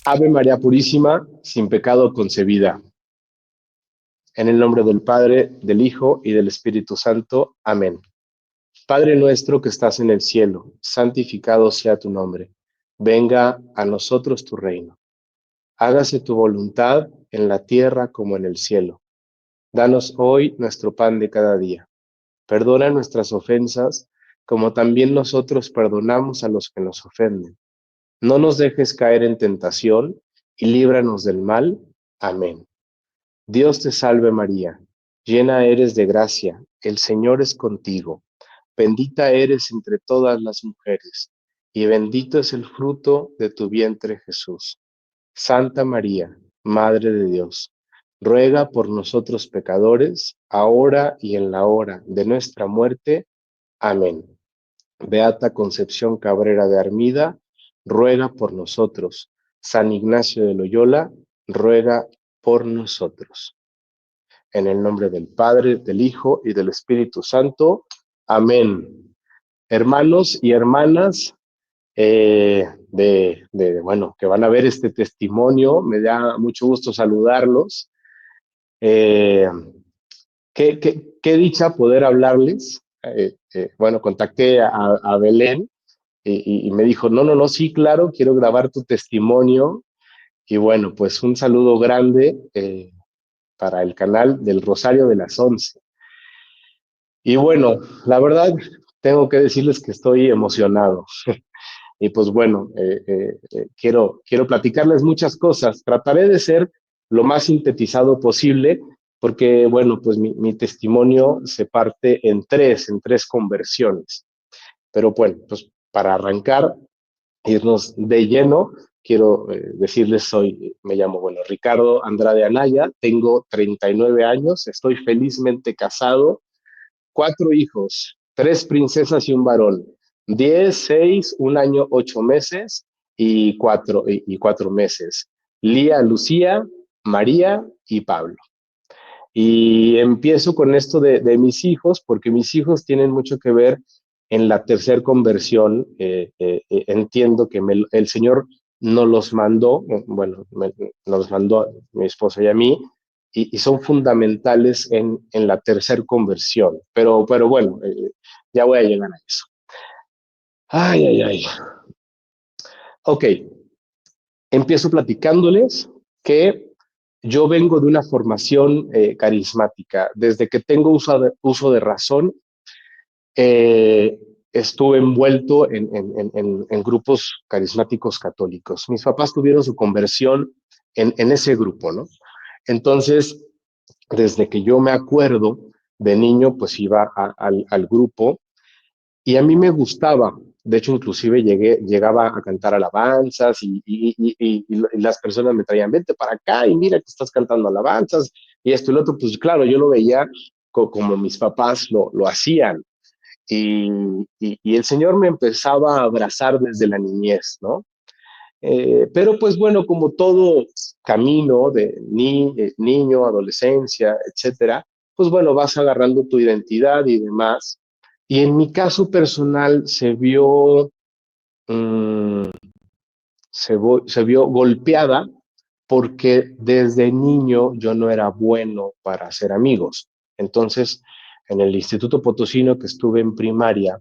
Ave María Purísima, sin pecado concebida. En el nombre del Padre, del Hijo y del Espíritu Santo. Amén. Padre nuestro que estás en el cielo, santificado sea tu nombre. Venga a nosotros tu reino. Hágase tu voluntad en la tierra como en el cielo. Danos hoy nuestro pan de cada día. Perdona nuestras ofensas, como también nosotros perdonamos a los que nos ofenden. No nos dejes caer en tentación y líbranos del mal. Amén. Dios te salve María, llena eres de gracia, el Señor es contigo, bendita eres entre todas las mujeres, y bendito es el fruto de tu vientre Jesús. Santa María, Madre de Dios, ruega por nosotros pecadores, ahora y en la hora de nuestra muerte. Amén. Beata Concepción Cabrera de Armida, ruega por nosotros. San Ignacio de Loyola, ruega por nosotros. En el nombre del Padre, del Hijo y del Espíritu Santo. Amén. Hermanos y hermanas, bueno, que van a ver este testimonio, me da mucho gusto saludarlos. Eh, qué dicha poder hablarles. Bueno, contacté a Belén y me dijo, no, no, no, sí, claro, quiero grabar tu testimonio. Y bueno, pues un saludo grande para el canal del Rosario de las 11. Y bueno, la verdad, tengo que decirles que estoy emocionado. Y pues bueno, quiero platicarles muchas cosas. Trataré de ser lo más sintetizado posible, porque bueno, pues mi testimonio se parte en tres conversiones. Pero bueno, pues para arrancar, irnos de lleno, quiero decirles, me llamo, bueno, Ricardo Andrade Anaya, tengo 39 años, estoy felizmente casado, 4 hijos, 3 princesas y un varón, 10, 6, 1 año, 8 meses y 4 meses. Lía, Lucía, María y Pablo. Y empiezo con esto de mis hijos, porque mis hijos tienen mucho que ver en la tercer conversión. Entiendo que el Señor nos los mandó, bueno, nos los mandó a mi esposa y a mí, y son fundamentales en la tercer conversión. Pero bueno, ya voy a llegar a eso. Ay, ay, ay. Ok, empiezo platicándoles que yo vengo de una formación carismática. Desde que tengo uso de razón, eh, estuve envuelto en grupos carismáticos católicos. Mis papás tuvieron su conversión en ese grupo, ¿no? Entonces, desde que yo me acuerdo de niño, pues iba al grupo y a mí me gustaba. De hecho, inclusive llegaba a cantar alabanzas y las personas me traían, vente para acá y mira que estás cantando alabanzas y esto y lo otro. Pues claro, yo lo veía como mis papás lo hacían. Y, y el Señor me empezaba a abrazar desde la niñez, ¿no? Pero pues bueno, como todo camino de niño, adolescencia, etcétera, pues bueno, vas agarrando tu identidad y demás. Y en mi caso personal mm, se vio golpeada porque desde niño yo no era bueno para hacer amigos. Entonces, en el Instituto Potosino que estuve en primaria,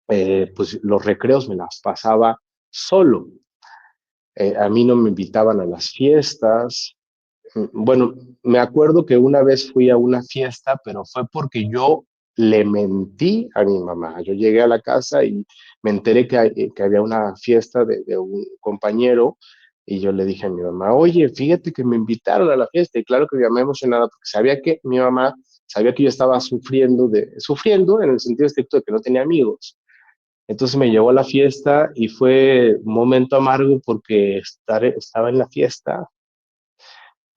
pues los recreos me las pasaba solo. A mí no me invitaban a las fiestas. Bueno, me acuerdo que una vez fui a una fiesta, pero fue porque yo le mentí a mi mamá. Yo llegué a la casa y me enteré que había una fiesta de un compañero y yo le dije a mi mamá, oye, fíjate que me invitaron a la fiesta. Y claro que mi mamá emocionada porque mi mamá sabía que yo estaba sufriendo en el sentido estricto de que no tenía amigos. Entonces me llevó a la fiesta y fue un momento amargo porque estaba en la fiesta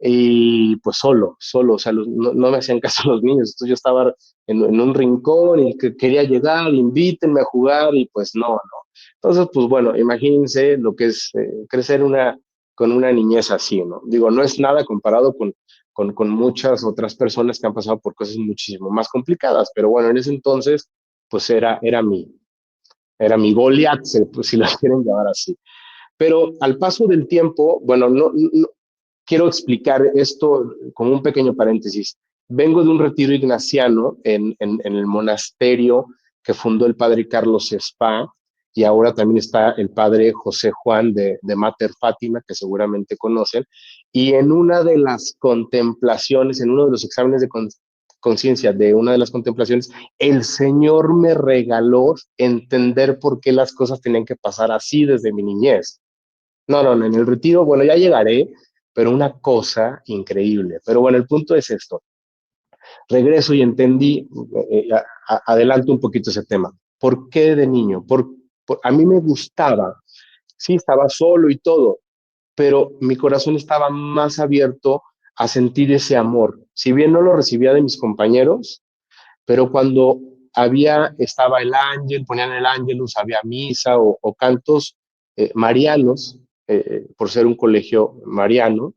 y pues solo, o sea, no me hacían caso los niños. Entonces yo estaba en un rincón y quería llegar, invítenme a jugar y pues no, no. Entonces, pues bueno, imagínense lo que es crecer con una niñez así, ¿no? Digo, no es nada comparado con muchas otras personas que han pasado por cosas muchísimo más complicadas, pero bueno, en ese entonces, pues era mi Goliat, si lo quieren llamar así. Pero al paso del tiempo, bueno, no quiero explicar esto como un pequeño paréntesis. Vengo de un retiro ignaciano en el monasterio que fundó el padre Carlos Spa, y ahora también está el padre José Juan de Mater Fátima, que seguramente conocen, y en una de las contemplaciones, en uno de los exámenes de conciencia de una de las contemplaciones, el Señor me regaló entender por qué las cosas tenían que pasar así desde mi niñez. No, no, no, en el retiro, bueno, ya llegaré, pero una cosa increíble. Pero bueno, el punto es esto. Regreso y entendí, adelanto un poquito ese tema. ¿Por qué de niño? A mí me gustaba, sí, estaba solo y todo, pero mi corazón estaba más abierto a sentir ese amor. Si bien no lo recibía de mis compañeros, pero cuando estaba el ángel, ponían el ángelus, había misa o cantos marianos, por ser un colegio mariano,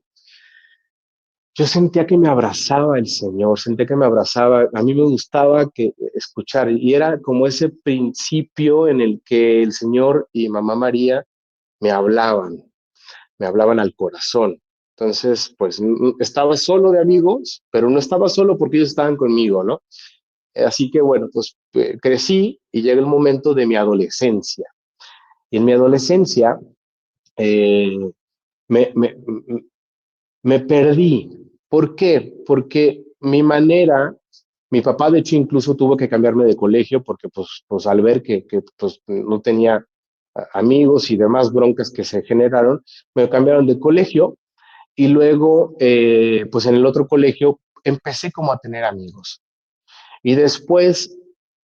yo sentía que me abrazaba el Señor, sentía que me abrazaba, a mí me gustaba escuchar, y era como ese principio en el que el Señor y Mamá María me hablaban al corazón. Entonces, pues estaba solo de amigos, pero no estaba solo porque ellos estaban conmigo, ¿no? Así que bueno, pues crecí y llega el momento de mi adolescencia. Y en mi adolescencia eh, me, me, me perdí. ¿Por qué? Porque mi papá de hecho incluso tuvo que cambiarme de colegio porque pues al ver que pues, no tenía amigos y demás broncas que se generaron, me cambiaron de colegio y luego pues en el otro colegio empecé como a tener amigos. Y después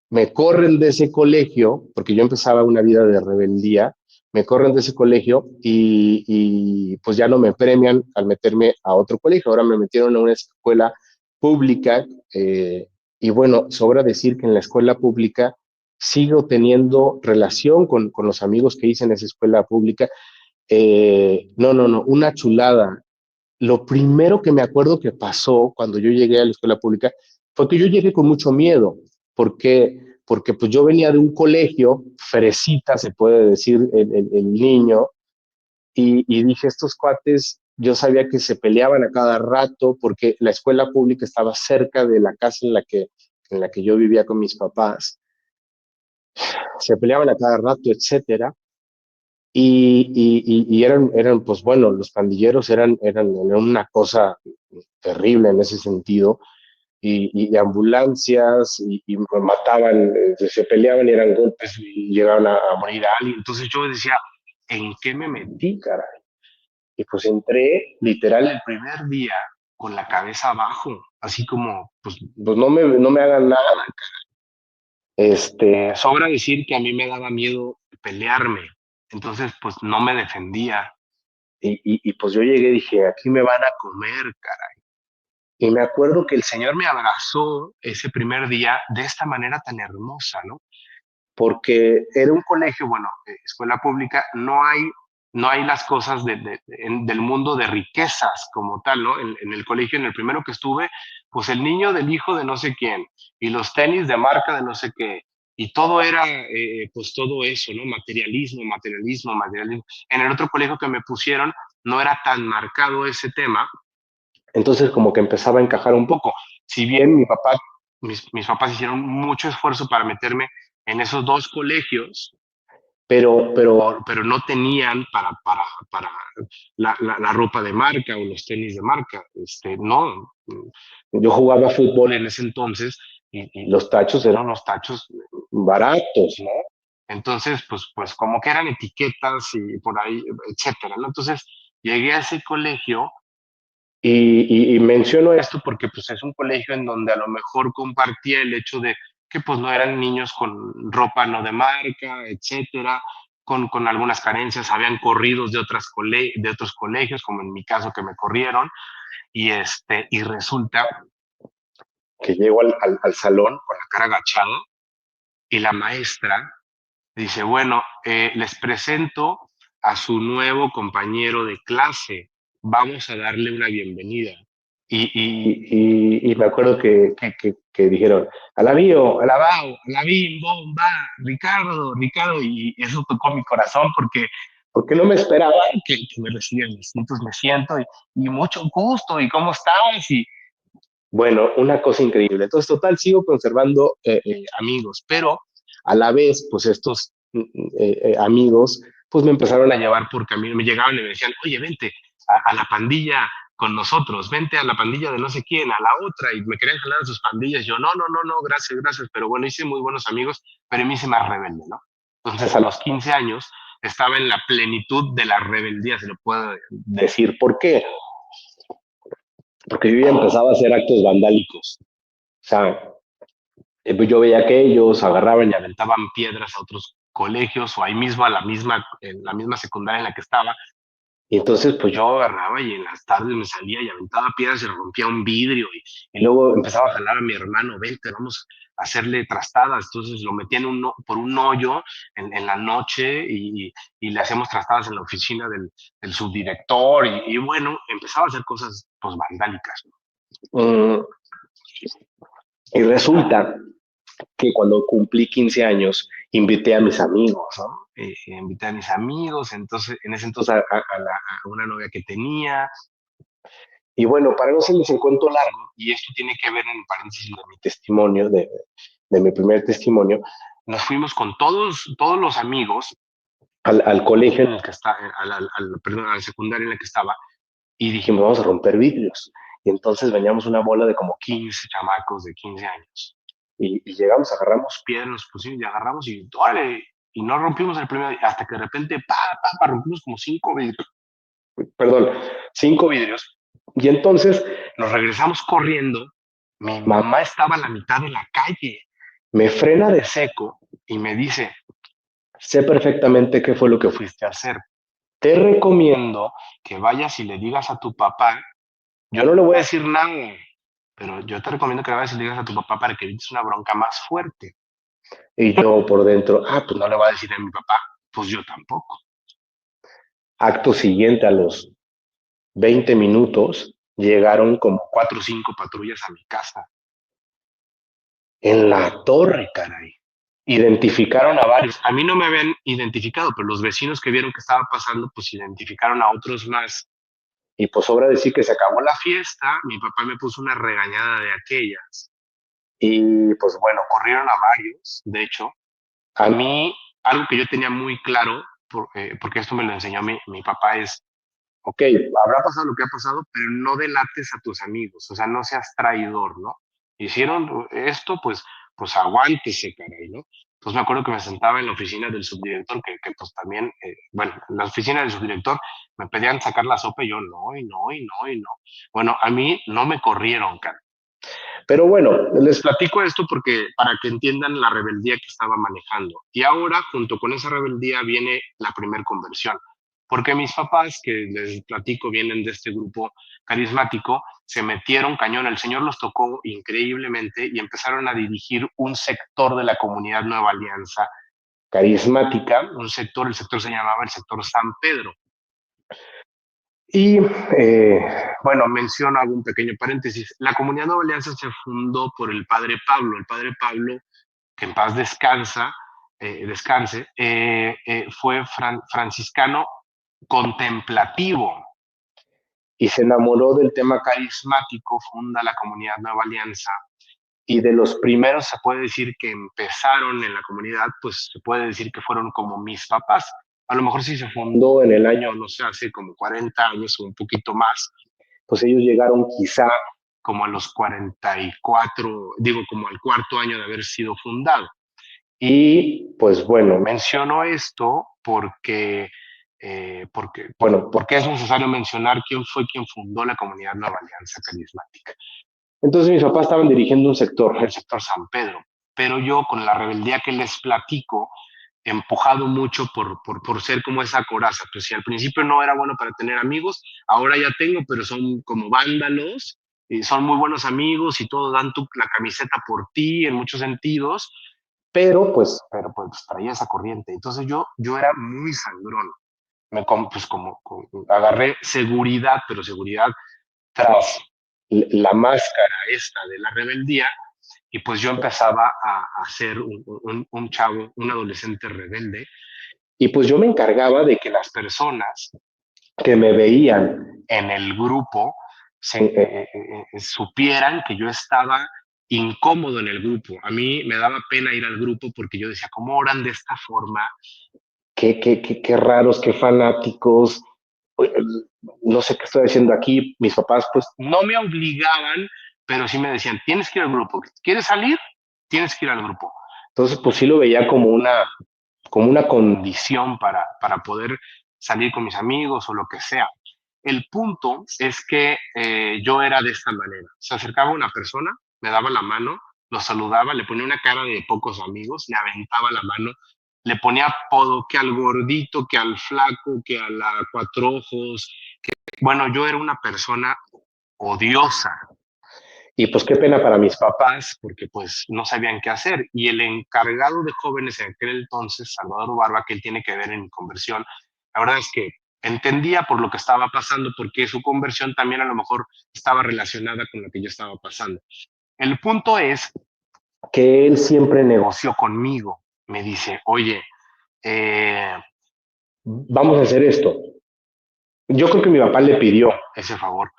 me corren de ese colegio, porque yo empezaba una vida de rebeldía, me corren de ese colegio y pues ya no me premian al meterme a otro colegio, ahora me metieron a una escuela pública y bueno, sobra decir que en la escuela pública sigo teniendo relación con los amigos que hice en esa escuela pública. No, no, no, una chulada. Lo primero que me acuerdo que pasó cuando yo llegué a la escuela pública fue que yo llegué con mucho miedo, porque pues yo venía de un colegio, fresita se puede decir el niño, y dije, estos cuates, yo sabía que se peleaban a cada rato porque la escuela pública estaba cerca de la casa en la que yo vivía con mis papás, se peleaban a cada rato, etcétera. Y eran, pues bueno, los pandilleros eran una cosa terrible en ese sentido, y ambulancias, y mataban, se peleaban y eran golpes y llegaban a morir a alguien. Entonces yo decía, ¿en qué me metí, caray? Y pues entré literal el primer día con la cabeza abajo, así como, pues no me hagan nada. Sobra decir que a mí me daba miedo pelearme, entonces pues no me defendía. Y pues yo llegué y dije, aquí me van a comer, cara. Y me acuerdo que el Señor me abrazó ese primer día de esta manera tan hermosa, ¿no? Porque era un colegio, bueno, escuela pública, no hay las cosas del mundo de riquezas como tal, ¿no? En el colegio, en el primero que estuve, pues el niño del hijo de no sé quién, y los tenis de marca de no sé qué, y todo era, pues todo eso, ¿no? Materialismo, materialismo, materialismo. En el otro colegio que me pusieron, no era tan marcado ese tema, entonces como que empezaba a encajar un poco. Si bien mis papás hicieron mucho esfuerzo para meterme en esos dos colegios, pero no tenían para la ropa de marca o los tenis de marca. No, yo jugaba fútbol en ese entonces y los tachos eran los tachos baratos, ¿no? Entonces, pues como que eran etiquetas y por ahí, etcétera, ¿no? Entonces llegué a ese colegio y menciono esto porque pues es un colegio en donde a lo mejor compartía el hecho de que pues no eran niños con ropa no de marca, etcétera, con algunas carencias, habían corridos de otros colegios, como en mi caso que me corrieron, y resulta que llego al salón con la cara agachada y la maestra dice, bueno, les presento a su nuevo compañero de clase, vamos a darle una bienvenida. Y me acuerdo que dijeron, alabío, alabao, alabim, bomba, Ricardo, Ricardo, y eso tocó mi corazón porque porque no me esperaba que me recibieran. Entonces me siento y mucho gusto, y cómo estás, y bueno, una cosa increíble. Entonces, total, sigo conservando amigos, pero a la vez, pues estos amigos, pues me empezaron a llevar por camino, me llegaban y me decían, oye, vente a la pandilla con nosotros, vente a la pandilla de no sé quién, a la otra, y me querían jalar a sus pandillas. Yo, no, no, no, no, gracias, gracias, pero bueno, hice muy buenos amigos, pero a mí se me rebelde, ¿no? Entonces, a los 15 años, estaba en la plenitud de la rebeldía, se lo puedo decir. ¿Por qué? Porque yo ya empezaba a hacer actos vandálicos. O sea, pues yo veía que ellos agarraban y aventaban piedras a otros colegios o ahí mismo a en la misma secundaria en la que estaba. Y entonces pues yo agarraba y en las tardes me salía y aventaba piedras y rompía un vidrio y luego empezaba a jalar a mi hermano, vente, vamos a hacerle trastadas. Entonces lo metía por un hoyo en la noche y le hacíamos trastadas en la oficina del subdirector y bueno, empezaba a hacer cosas pues vandálicas. Y resulta que cuando cumplí 15 años, invité a mis amigos, ¿no? Invité a mis amigos, entonces, en ese entonces a una novia que tenía. Y bueno, para no hacerles el cuento largo, y esto tiene que ver en paréntesis de mi testimonio, de mi primer testimonio, nos fuimos con todos los amigos al colegio en el que está, perdón, a la secundaria en la que estaba, y dijimos, vamos a romper vidrios. Y entonces veníamos una bola de como 15 chamacos de 15 años. Y llegamos, agarramos piedras, nos pusimos y agarramos y ¡órale! Y no rompimos el primer, hasta que de repente, rompimos como 5 vidrios, perdón, 5 vidrios. Y entonces nos regresamos corriendo. Mi mamá estaba a la mitad de la calle. Me frena de seco y me dice, sé perfectamente qué fue lo que fuiste a hacer. Te recomiendo que vayas y le digas a tu papá. Yo no le voy a decir nada, pero yo te recomiendo que le vayas y le digas a tu papá para que evites una bronca más fuerte. Y yo por dentro, pues no le voy a decir a mi papá, pues yo tampoco. Acto siguiente, a los 20 minutos, llegaron como 4 o 5 patrullas a mi casa. En la torre, caray. Identificaron a varios. A mí no me habían identificado, pero los vecinos que vieron que estaba pasando, pues identificaron a otros más. Y pues sobra decir que se acabó la fiesta, mi papá me puso una regañada de aquellas. Y pues bueno, corrieron a varios, de hecho. A mí, algo que yo tenía muy claro, porque esto me lo enseñó mi papá, es, ok, habrá pasado lo que ha pasado, pero no delates a tus amigos, o sea, no seas traidor, ¿no? Hicieron esto, pues aguántese, caray, ¿no? Pues me acuerdo que me sentaba en la oficina del subdirector, que pues también, bueno, en la oficina del subdirector me pedían sacar la sopa y yo no, y no, y no, y no. Bueno, a mí no me corrieron, cara. Pero bueno, les platico esto porque para que entiendan la rebeldía que estaba manejando. Y ahora, junto con esa rebeldía, viene la primer conversión. Porque mis papás, que les platico, vienen de este grupo carismático, se metieron cañón. El Señor los tocó increíblemente y empezaron a dirigir un sector de la comunidad Nueva Alianza carismática, un sector, el sector se llamaba el sector San Pedro. Y bueno, menciono, hago un pequeño paréntesis. La comunidad Nueva Alianza se fundó por el padre Pablo. El padre Pablo, que en paz descanse, fue franciscano contemplativo y se enamoró del tema carismático, funda la comunidad Nueva Alianza. Y de los primeros se puede decir que empezaron en la comunidad, pues se puede decir que fueron como mis papás. A lo mejor sí se fundó en el año, no sé, hace como 40 años o un poquito más, pues ellos llegaron quizá como a los 44, digo, como al cuarto año de haber sido fundado. Y pues bueno, menciono esto porque es necesario mencionar quién fue quien fundó la comunidad Nueva Alianza Carismática. Entonces mis papás estaban dirigiendo un sector, el sector San Pedro, pero yo con la rebeldía que les platico, empujado mucho por ser como esa coraza. Pues si al principio no era bueno para tener amigos, ahora ya tengo, pero son como vándalos, y son muy buenos amigos y todos dan la camiseta por ti en muchos sentidos, pero pues traía esa corriente. Entonces yo era muy sangrón. Pues como agarré seguridad, pero seguridad tras la máscara esta de la rebeldía, y pues yo empezaba a ser un chavo, un adolescente rebelde, Y pues yo me encargaba de que las personas que me veían en el grupo supieran que yo estaba incómodo en el grupo. A mí me daba pena ir al grupo porque yo decía, ¿cómo oran de esta forma? Qué raros, qué fanáticos, no sé qué estoy haciendo aquí. Mis papás pues no me obligaban, pero sí me decían, tienes que ir al grupo, ¿quieres salir? Tienes que ir al grupo. Entonces pues sí lo veía como una condición para poder salir con mis amigos o lo que sea. El punto es que yo era de esta manera. Se acercaba una persona, me daba la mano, lo saludaba, le ponía una cara de pocos amigos, le aventaba la mano, le ponía apodo que al gordito, que al flaco, que a la cuatro ojos. Bueno, yo era una persona odiosa. Y pues qué pena para mis papás, porque pues no sabían qué hacer. Y el encargado de jóvenes en aquel entonces, Salvador Barba, que él tiene que ver en mi conversión, la verdad es que entendía por lo que estaba pasando, porque su conversión también a lo mejor estaba relacionada con lo que yo estaba pasando. El punto es que él siempre negoció conmigo. Me dice, oye, vamos a hacer esto. Yo creo que mi papá le pidió ese favor.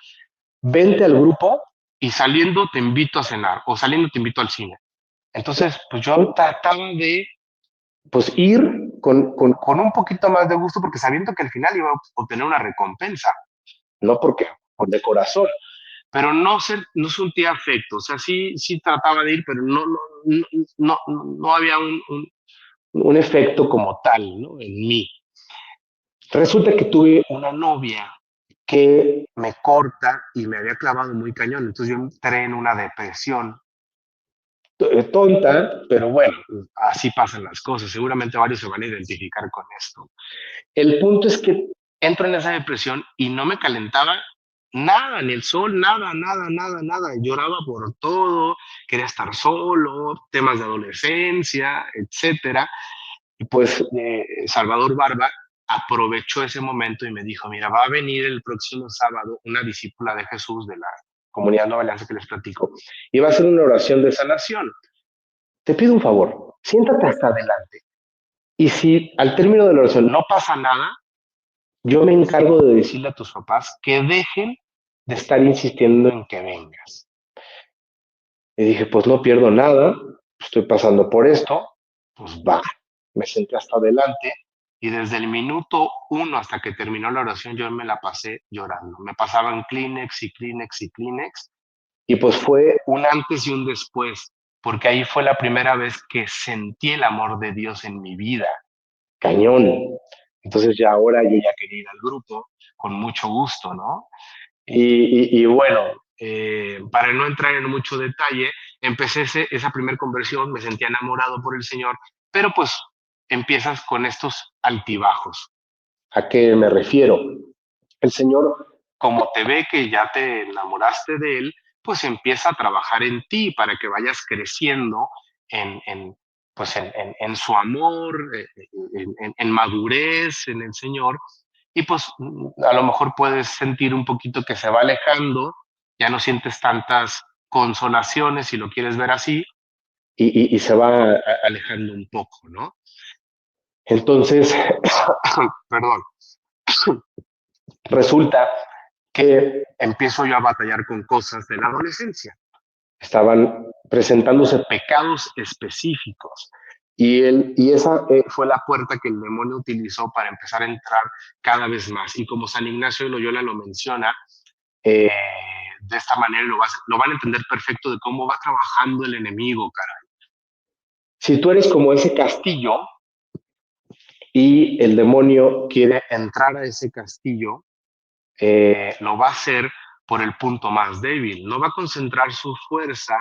Vente al grupo y saliendo te invito a cenar o saliendo te invito al cine. Entonces, pues yo trataba de pues ir con un poquito más de gusto porque sabiendo que al final iba a obtener una recompensa, no porque por de corazón, pero no sentía afecto, o sea, sí trataba de ir, pero no había un efecto como tal, ¿no? En mí. Resulta que tuve una novia que me corta y me había clavado muy cañón, entonces yo entré en una depresión tonta, pero bueno, así pasan las cosas. Seguramente varios se van a identificar con esto. El punto es que entro en esa depresión y no me calentaba nada, ni el sol, nada. Lloraba por todo, quería estar solo, temas de adolescencia, etcétera. Y pues Salvador Barba aprovechó ese momento y me dijo, mira, va a venir el próximo sábado una discípula de Jesús de la comunidad Nueva Alianza que les platico y va a hacer una oración de sanación. Te pido un favor, siéntate hasta adelante. Y si al término de la oración no pasa nada, yo me encargo de decirle a tus papás que dejen de estar insistiendo en que vengas. Y dije, pues no pierdo nada, estoy pasando por esto, pues va. Me senté hasta adelante y desde el minuto uno hasta que terminó la oración yo me la pasé llorando. Me pasaban Kleenex y pues fue un antes y un después, porque ahí fue la primera vez que sentí el amor de Dios en mi vida. Cañón. Entonces ya ahora yo ya quería ir al grupo con mucho gusto, ¿no? Y bueno, para no entrar en mucho detalle, empecé esa primera conversión, me sentía enamorado por el Señor, pero pues empiezas con estos altibajos. ¿A qué me refiero? El Señor, como te ve que ya te enamoraste de Él, pues empieza a trabajar en ti para que vayas creciendo pues en su amor, en madurez en el Señor. Y pues a lo mejor puedes sentir un poquito que se va alejando, ya no sientes tantas consolaciones, si lo quieres ver así, y se va alejando un poco, ¿no? Entonces, perdón, resulta que empiezo yo a batallar con cosas de la adolescencia. Estaban presentándose pecados específicos. Y esa fue la puerta que el demonio utilizó para empezar a entrar cada vez más. Y como San Ignacio de Loyola lo menciona, eh, de esta manera lo van a entender perfecto de cómo va trabajando el enemigo, caray. Si tú eres como ese castillo y el demonio quiere entrar a ese castillo, lo va a hacer por el punto más débil. No va a concentrar su fuerza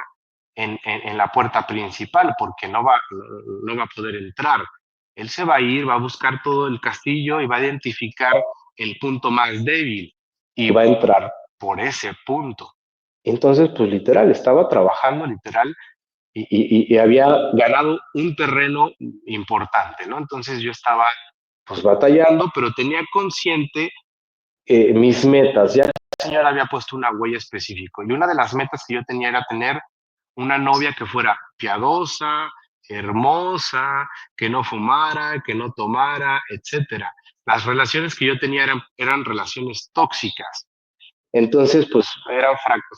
en la puerta principal porque no va a poder entrar. Él se va a ir, va a buscar todo el castillo y va a identificar el punto más débil y va a entrar por ese punto. Entonces, pues literal, estaba trabajando literal y había ganado un terreno importante, ¿no? Entonces yo estaba pues batallando, pero tenía consciente mis metas. Ya el Señor había puesto una huella específica y una de las metas que yo tenía era tener una novia que fuera piadosa, hermosa, que no fumara, que no tomara, etcétera. Las relaciones que yo tenía eran relaciones tóxicas. Entonces, pues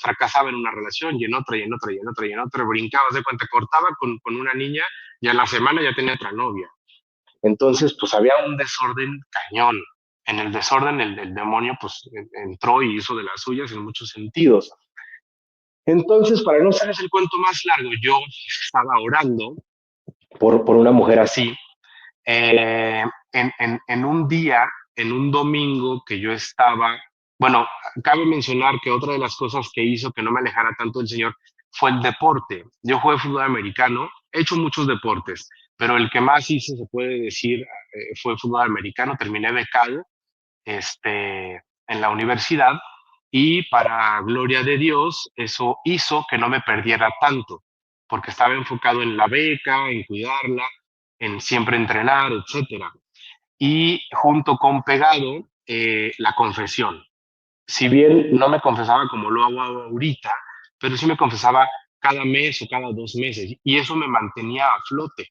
fracasaba en una relación y en otra, y en otra, y en otra, y en otra, brincaba, de cuenta, cortaba con una niña y a la semana ya tenía otra novia. Entonces, pues había un desorden cañón. En el desorden, el demonio, pues entró y hizo de las suyas en muchos sentidos. Entonces, para no hacerles el cuento más largo, yo estaba orando por una mujer así. En un día, en un domingo que yo estaba, bueno, cabe mencionar que otra de las cosas que hizo que no me alejara tanto del Señor fue el deporte. Yo jugué fútbol americano, he hecho muchos deportes, pero el que más hice, se puede decir, fue fútbol americano. Terminé becado en la universidad y para gloria de Dios, eso hizo que no me perdiera tanto, porque estaba enfocado en la beca, en cuidarla, en siempre entrenar, etcétera. Y junto con pegado, la confesión. Si bien no me confesaba como lo hago ahorita, pero sí me confesaba cada mes o cada 2 meses, y eso me mantenía a flote.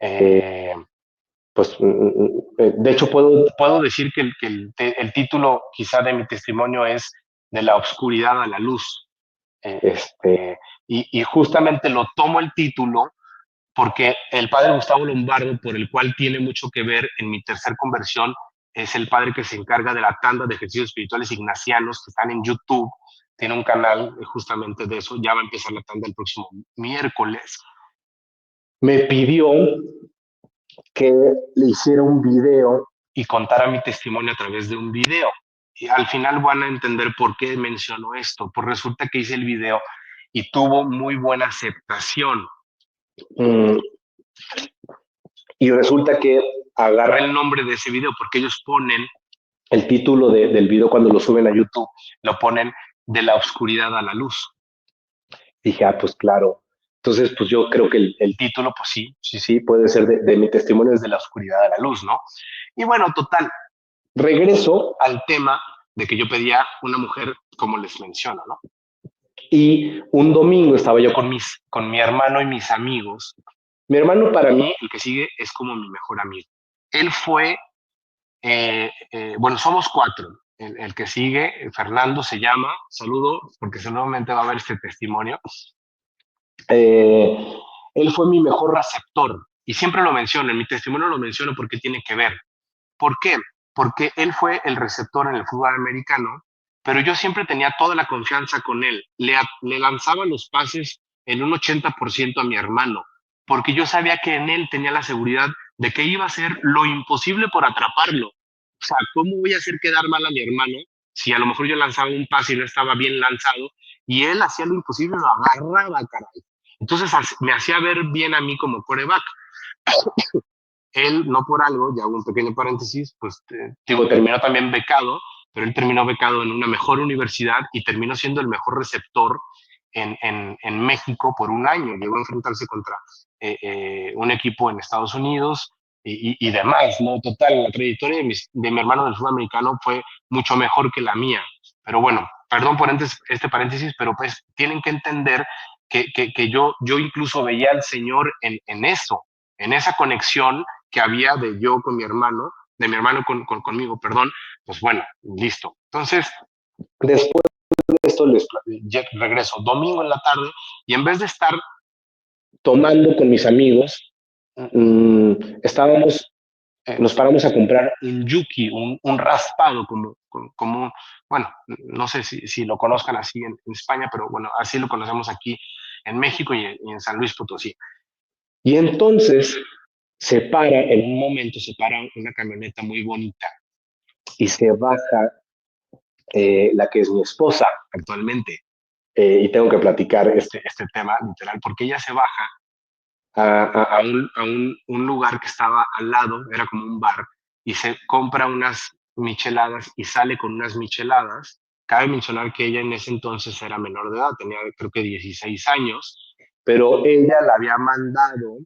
Eh, pues, de hecho, puedo decir que el título quizá de mi testimonio es de la oscuridad a la luz. Y justamente lo tomo el título porque el padre Gustavo Lombardo, por el cual tiene mucho que ver en mi tercer conversión, es el padre que se encarga de la tanda de ejercicios espirituales ignacianos que están en YouTube. Tiene un canal justamente de eso. Ya va a empezar la tanda el próximo miércoles. Me pidió que le hiciera un video y contara mi testimonio a través de un video. Y al final van a entender por qué menciono esto. Pues resulta que hice el video y tuvo muy buena aceptación. Y resulta que agarré el nombre de ese video porque ellos ponen el título del video cuando lo suben a YouTube, lo ponen de la oscuridad a la luz. Dije, pues claro. Entonces, pues yo creo que el título, pues sí, puede ser de mi testimonio desde la oscuridad a la luz, ¿no? Y bueno, total, regreso al tema de que yo pedía una mujer, como les menciono, ¿no? Y un domingo estaba yo con mi hermano y mis amigos. Mi hermano, para mí, el que sigue, es como mi mejor amigo. Él fue, bueno, somos 4. El que sigue, Fernando se llama, saludo, porque seguramente va a ver este testimonio. Eh, Él fue mi mejor receptor y siempre lo menciono, en mi testimonio lo menciono porque tiene que ver. ¿Por qué? Porque él fue el receptor en el fútbol americano, pero yo siempre tenía toda la confianza con él. Le lanzaba los pases en un 80% a mi hermano, porque yo sabía que en él tenía la seguridad de que iba a hacer lo imposible por atraparlo. O sea, ¿cómo voy a hacer quedar mal a mi hermano si a lo mejor yo lanzaba un pase y no estaba bien lanzado y él hacía lo imposible, lo agarraba, caray? Entonces me hacía ver bien a mí como coreback. Él, no por algo, ya hago un pequeño paréntesis, pues digo, terminó también becado, pero él terminó becado en una mejor universidad y terminó siendo el mejor receptor en México por un año. Llegó a enfrentarse contra un equipo en Estados Unidos y demás, ¿no? Total, la trayectoria de mi hermano del fútbol americano fue mucho mejor que la mía. Pero bueno, perdón por este paréntesis, pero pues tienen que entender que yo incluso veía al Señor en eso, en esa conexión que había de yo con mi hermano, de mi hermano conmigo, perdón. Pues bueno, listo. Entonces, después de esto les regreso domingo en la tarde y en vez de estar tomando con mis amigos, estábamos, nos paramos a comprar un yuki, un raspado, como, bueno, no sé si lo conozcan así en España, pero bueno, así lo conocemos aquí en México y en San Luis Potosí. Y entonces en un momento se para una camioneta muy bonita y se baja la que es mi esposa actualmente. Y tengo que platicar este tema literal, porque ella se baja a un lugar que estaba al lado, era como un bar, y se compra unas micheladas y sale con unas micheladas. Cabe mencionar que ella en ese entonces era menor de edad, tenía creo que 16 años, pero ella la había mandado.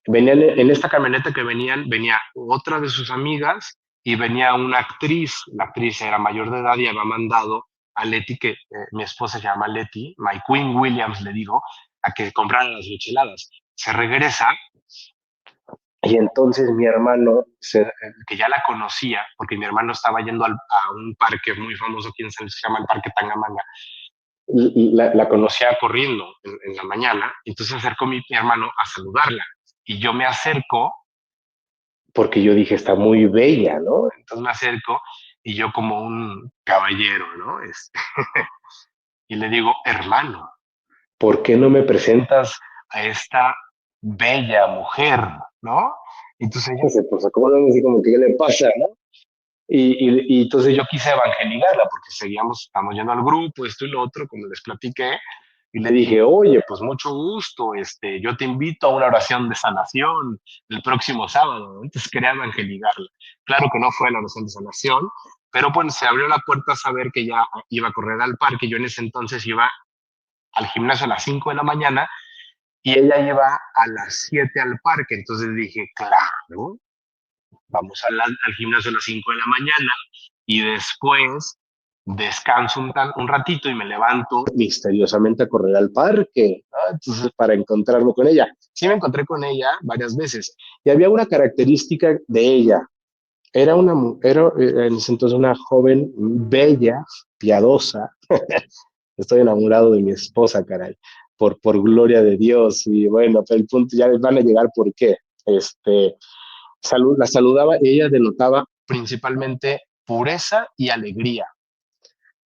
Venían en esta camioneta que venía otra de sus amigas y venía una actriz. La actriz era mayor de edad y había mandado a Letty, que mi esposa se llama Letty, My Queen Williams, le digo, a que compraran las micheladas. se regresa y entonces mi hermano, que ya la conocía, porque mi hermano estaba yendo a un parque muy famoso aquí en San Luis, se llama el Parque Tangamanga, la conocía corriendo en la mañana, entonces se acercó mi hermano a saludarla y yo me acerco porque yo dije, está muy bella, ¿no? Entonces me acerco y yo como un caballero, ¿no? Y le digo, hermano, ¿por qué no me presentas a esta bella mujer, ¿no? Entonces ella se puso como así como que, ¿qué le pasa, no? Y entonces yo quise evangelizarla porque estamos yendo al grupo, esto y lo otro, como les platiqué, y le dije, oye, pues mucho gusto, yo te invito a una oración de sanación el próximo sábado, ¿no? Entonces quería evangelizarla. Claro que no fue la oración de sanación, pero pues se abrió la puerta a saber que ya iba a correr al parque. Yo en ese entonces iba al gimnasio a las 5 de la mañana y ella iba a las 7 al parque. Entonces dije, claro, vamos al gimnasio a las 5 de la mañana y después descanso un ratito y me levanto misteriosamente a correr al parque, ¿no? Entonces, para encontrarme con ella. Sí me encontré con ella varias veces y había una característica de ella. Era en ese entonces una joven bella, piadosa. Estoy enamorado de mi esposa, caray, por gloria de Dios. Y bueno, el punto ya les van a llegar por qué. Este, la saludaba y ella denotaba principalmente pureza y alegría.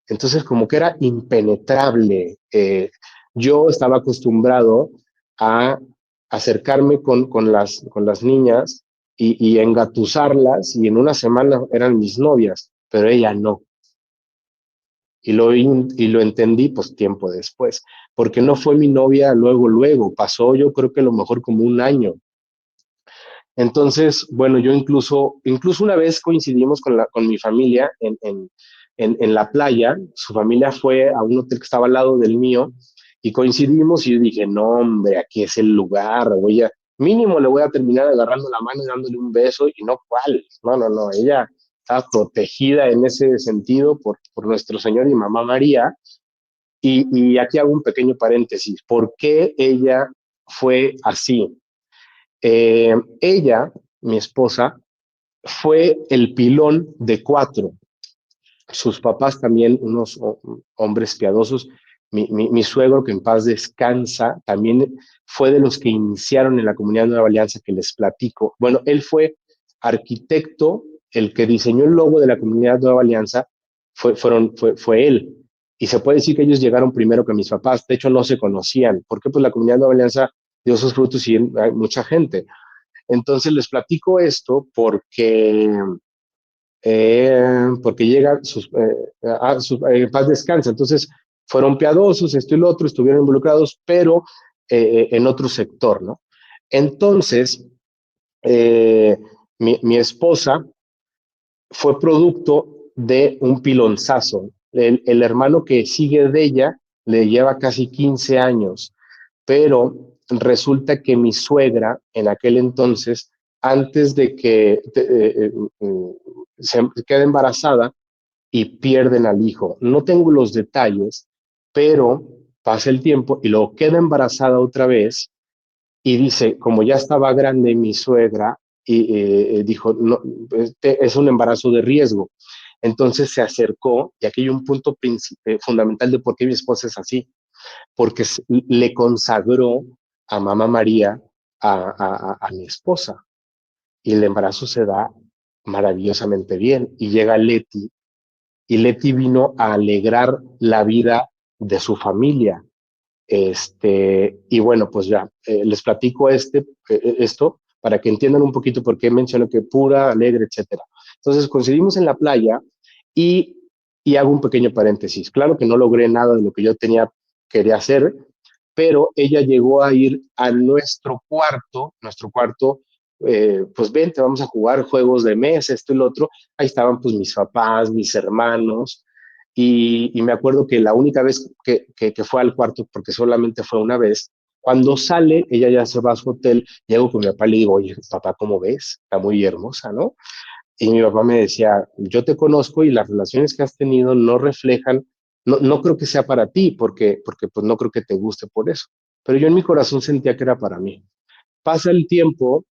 Entonces, como que era impenetrable. Yo estaba acostumbrado a acercarme con las niñas y engatusarlas, y en una semana eran mis novias, pero ella no. Y lo entendí pues tiempo después, porque no fue mi novia luego, luego, pasó yo creo que a lo mejor como un año. Entonces, bueno, yo incluso una vez coincidimos con mi familia en la playa. Su familia fue a un hotel que estaba al lado del mío y coincidimos y yo dije, no, hombre, aquí es el lugar, mínimo le voy a terminar agarrando la mano y dándole un beso y no cuál. No, no, no, ella está protegida en ese sentido por nuestro Señor y Mamá María. Y aquí hago un pequeño paréntesis. ¿Por qué ella fue así? Ella, mi esposa, fue el pilón de cuatro. Sus papás también, unos hombres piadosos. Mi suegro, que en paz descansa, también fue de los que iniciaron en la Comunidad Nueva Alianza que les platico. Bueno, él fue arquitecto, el que diseñó el logo de la Comunidad Nueva Alianza fue él. Y se puede decir que ellos llegaron primero que mis papás. De hecho, no se conocían. Porque pues la Comunidad Nueva Alianza dio sus frutos y hay mucha gente. Entonces les platico esto porque llega paz descansa. Entonces fueron piadosos, esto y lo otro, estuvieron involucrados, pero en otro sector, ¿no? Entonces, eh, mi esposa fue producto de un pilonzazo. El hermano que sigue de ella le lleva casi 15 años, pero resulta que mi suegra en aquel entonces, antes de que se quede embarazada y pierden al hijo. No tengo los detalles, pero pasa el tiempo y luego queda embarazada otra vez y dice, como ya estaba grande mi suegra, y dijo, no, es un embarazo de riesgo. Entonces se acercó, y aquí hay un punto fundamental de por qué mi esposa es así, porque le consagró a Mamá María a mi esposa, y el embarazo se da maravillosamente bien, y llega Leti, y Leti vino a alegrar la vida de su familia. Y bueno, pues ya, les platico esto para que entiendan un poquito por qué menciono que pura, alegre, etcétera. Entonces coincidimos en la playa y, y hago un pequeño paréntesis. Claro que no logré nada de lo que yo quería hacer, pero ella llegó a ir a nuestro cuarto, pues vente, vamos a jugar juegos de mesa, esto y lo otro. Ahí estaban pues mis papás, mis hermanos, y me acuerdo que la única vez que fue al cuarto, porque solamente fue una vez, cuando sale, ella ya se va a su hotel, llego con mi papá y le digo, oye, papá, ¿cómo ves? Está muy hermosa, ¿no? Y mi papá me decía, yo te conozco y las relaciones que has tenido no reflejan, no creo que sea para ti, porque pues no creo que te guste por eso. Pero yo en mi corazón sentía que era para mí. pasa el tiempo,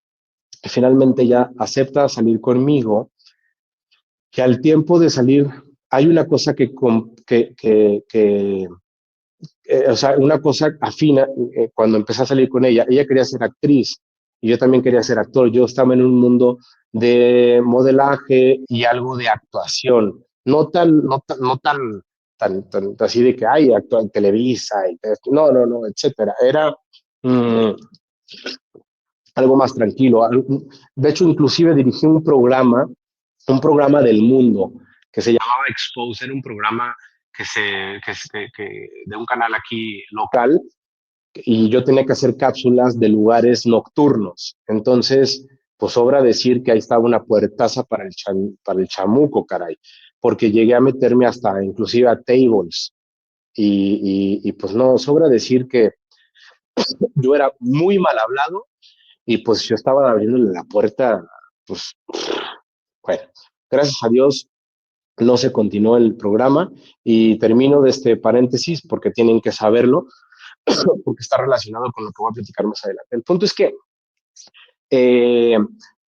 finalmente ella acepta salir conmigo, que al tiempo de salir hay una cosa o sea, una cosa afina cuando empecé a salir con ella quería ser actriz y yo también quería ser actor, yo estaba en un mundo de modelaje y algo de actuación, no tan así de que hay actúa en Televisa, no, etcétera, era mm, algo más tranquilo. De hecho, inclusive dirigí un programa del mundo que se llamaba Expose, era un programa de un canal aquí local y yo tenía que hacer cápsulas de lugares nocturnos. Entonces, pues sobra decir que ahí estaba una puertaza para el chamuco, caray, porque llegué a meterme hasta inclusive a tables y pues no, sobra decir que yo era muy mal hablado y pues yo estaba abriéndole la puerta, pues bueno, gracias a Dios no se continuó el programa y termino de este paréntesis porque tienen que saberlo, porque está relacionado con lo que voy a platicar más adelante. El punto es que eh,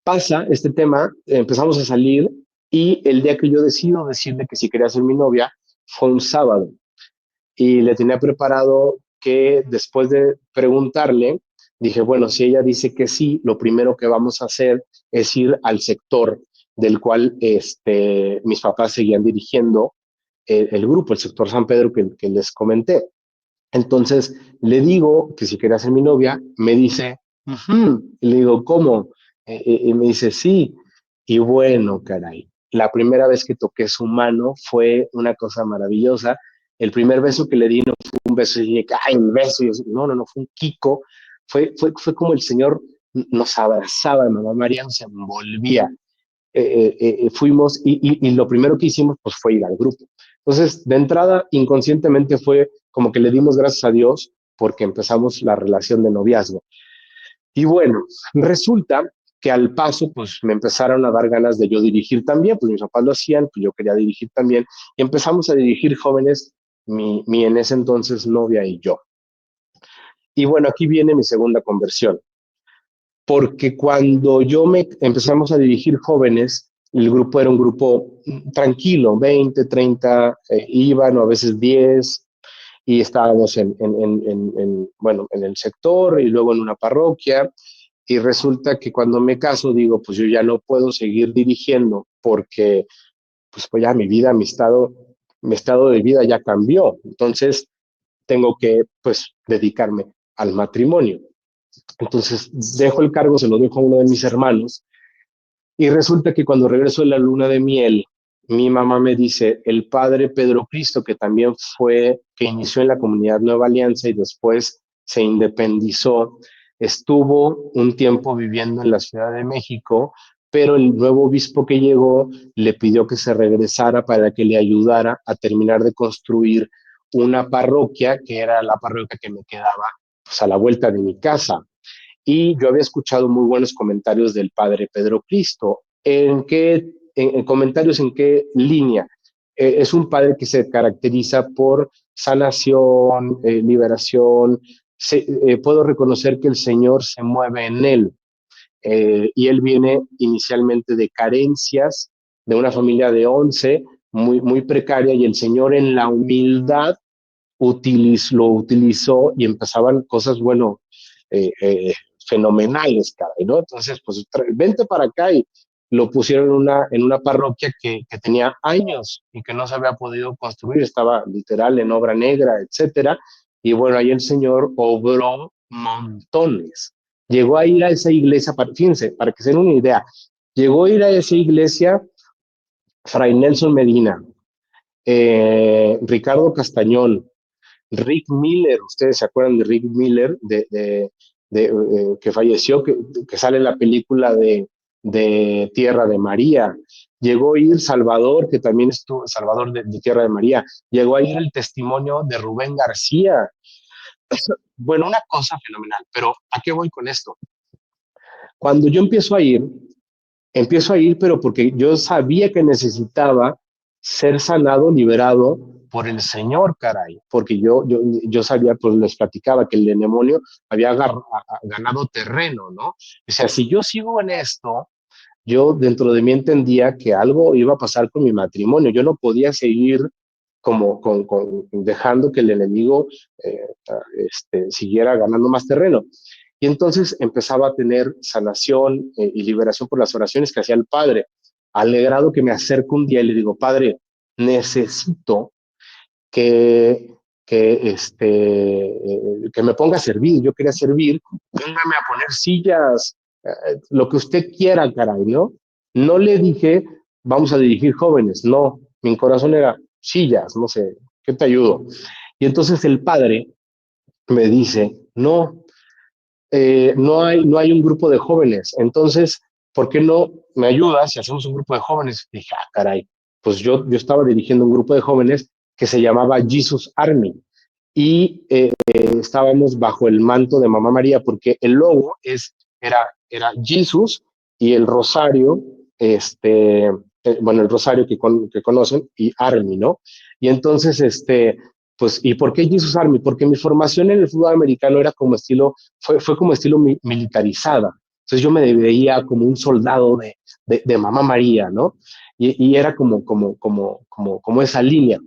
pasa este tema, empezamos a salir y el día que yo decido decirle que si quería ser mi novia fue un sábado y le tenía preparado que después de preguntarle, dije, bueno, si ella dice que sí, lo primero que vamos a hacer es ir al sector del cual mis papás seguían dirigiendo el grupo, el sector San Pedro que les comenté. Entonces le digo que si quería ser mi novia, me dice, y le digo, ¿cómo? Y me dice, sí. Y bueno, caray, la primera vez que toqué su mano fue una cosa maravillosa. El primer beso que le di no fue un beso y dije, ay, un beso. Y yo, no, fue un kiko. Fue como el Señor nos abrazaba, mamá María nos envolvía. Fuimos y lo primero que hicimos pues fue ir al grupo. Entonces, de entrada, inconscientemente fue como que le dimos gracias a Dios porque empezamos la relación de noviazgo. Y bueno, resulta que al paso, pues me empezaron a dar ganas de yo dirigir también, pues mis papás lo hacían, pues yo quería dirigir también, y empezamos a dirigir jóvenes, mi en ese entonces novia y yo. Y bueno, aquí viene mi segunda conversión porque cuando empezamos a dirigir jóvenes, el grupo era un grupo tranquilo, 20, 30, iban o a veces 10, y estábamos bueno, en el sector y luego en una parroquia, y resulta que cuando me caso digo, pues yo ya no puedo seguir dirigiendo porque pues ya mi vida, mi estado de vida ya cambió, entonces tengo que pues dedicarme al matrimonio. Entonces dejo el cargo, se lo dejo a uno de mis hermanos y resulta que cuando regreso de la luna de miel, mi mamá me dice, el padre Pedro Cristo, que también que inició en la comunidad Nueva Alianza y después se independizó, estuvo un tiempo viviendo en la Ciudad de México, pero el nuevo obispo que llegó le pidió que se regresara para que le ayudara a terminar de construir una parroquia, que era la parroquia que me quedaba pues, a la vuelta de mi casa y yo había escuchado muy buenos comentarios del padre Pedro Cristo. ¿En comentarios en qué línea? Es un padre que se caracteriza por sanación, liberación. Puedo reconocer que el Señor se mueve en él y él viene inicialmente de carencias, de una familia de 11, muy, muy precaria, y el Señor en la humildad lo utilizó y empezaban cosas, bueno, eh, eh, fenomenales, caray, ¿no? Entonces, pues vente para acá y lo pusieron en una parroquia que tenía años y que no se había podido construir, estaba literal en obra negra, etcétera. Y bueno, ahí el Señor obró montones. Llegó a ir a esa iglesia, fíjense, para que se den una idea, llegó a ir a esa iglesia Fray Nelson Medina, Ricardo Castañón, Rick Miller, ustedes se acuerdan de Rick Miller, que falleció, que sale en la película de Tierra de María. Llegó a ir Salvador, que también estuvo, Salvador de Tierra de María. Llegó a ir el testimonio de Rubén García. Bueno, una cosa fenomenal, pero ¿a qué voy con esto? Cuando yo empiezo a ir, pero porque yo sabía que necesitaba ser sanado, liberado por el Señor, caray, porque yo sabía, pues les platicaba que el demonio había ganado terreno, ¿no? O sea, si yo sigo en esto, yo dentro de mí entendía que algo iba a pasar con mi matrimonio. Yo no podía seguir como dejando que el enemigo siguiera ganando más terreno. Y entonces empezaba a tener sanación y liberación por las oraciones que hacía el Padre. Alegrado que me acerco un día y le digo, Padre, necesito que, que me ponga a servir. Yo quería servir, véngame a poner sillas, lo que usted quiera, caray, ¿no? No le dije, vamos a dirigir jóvenes, no, mi corazón era sillas, no sé, ¿qué te ayudo? Y entonces el padre me dice, no, no hay un grupo de jóvenes, entonces, ¿por qué no me ayudas si hacemos un grupo de jóvenes? Dije, ah, caray, pues yo estaba dirigiendo un grupo de jóvenes que se llamaba Jesus Army y estábamos bajo el manto de Mamá María porque el logo era Jesus y el rosario, bueno, el rosario que conocen y Army, ¿no? Y entonces, pues, ¿y por qué Jesus Army? Porque mi formación en el fútbol americano era como estilo, fue como estilo militarizada. Entonces yo me veía como un soldado de Mamá María, ¿no? Y era como esa línea.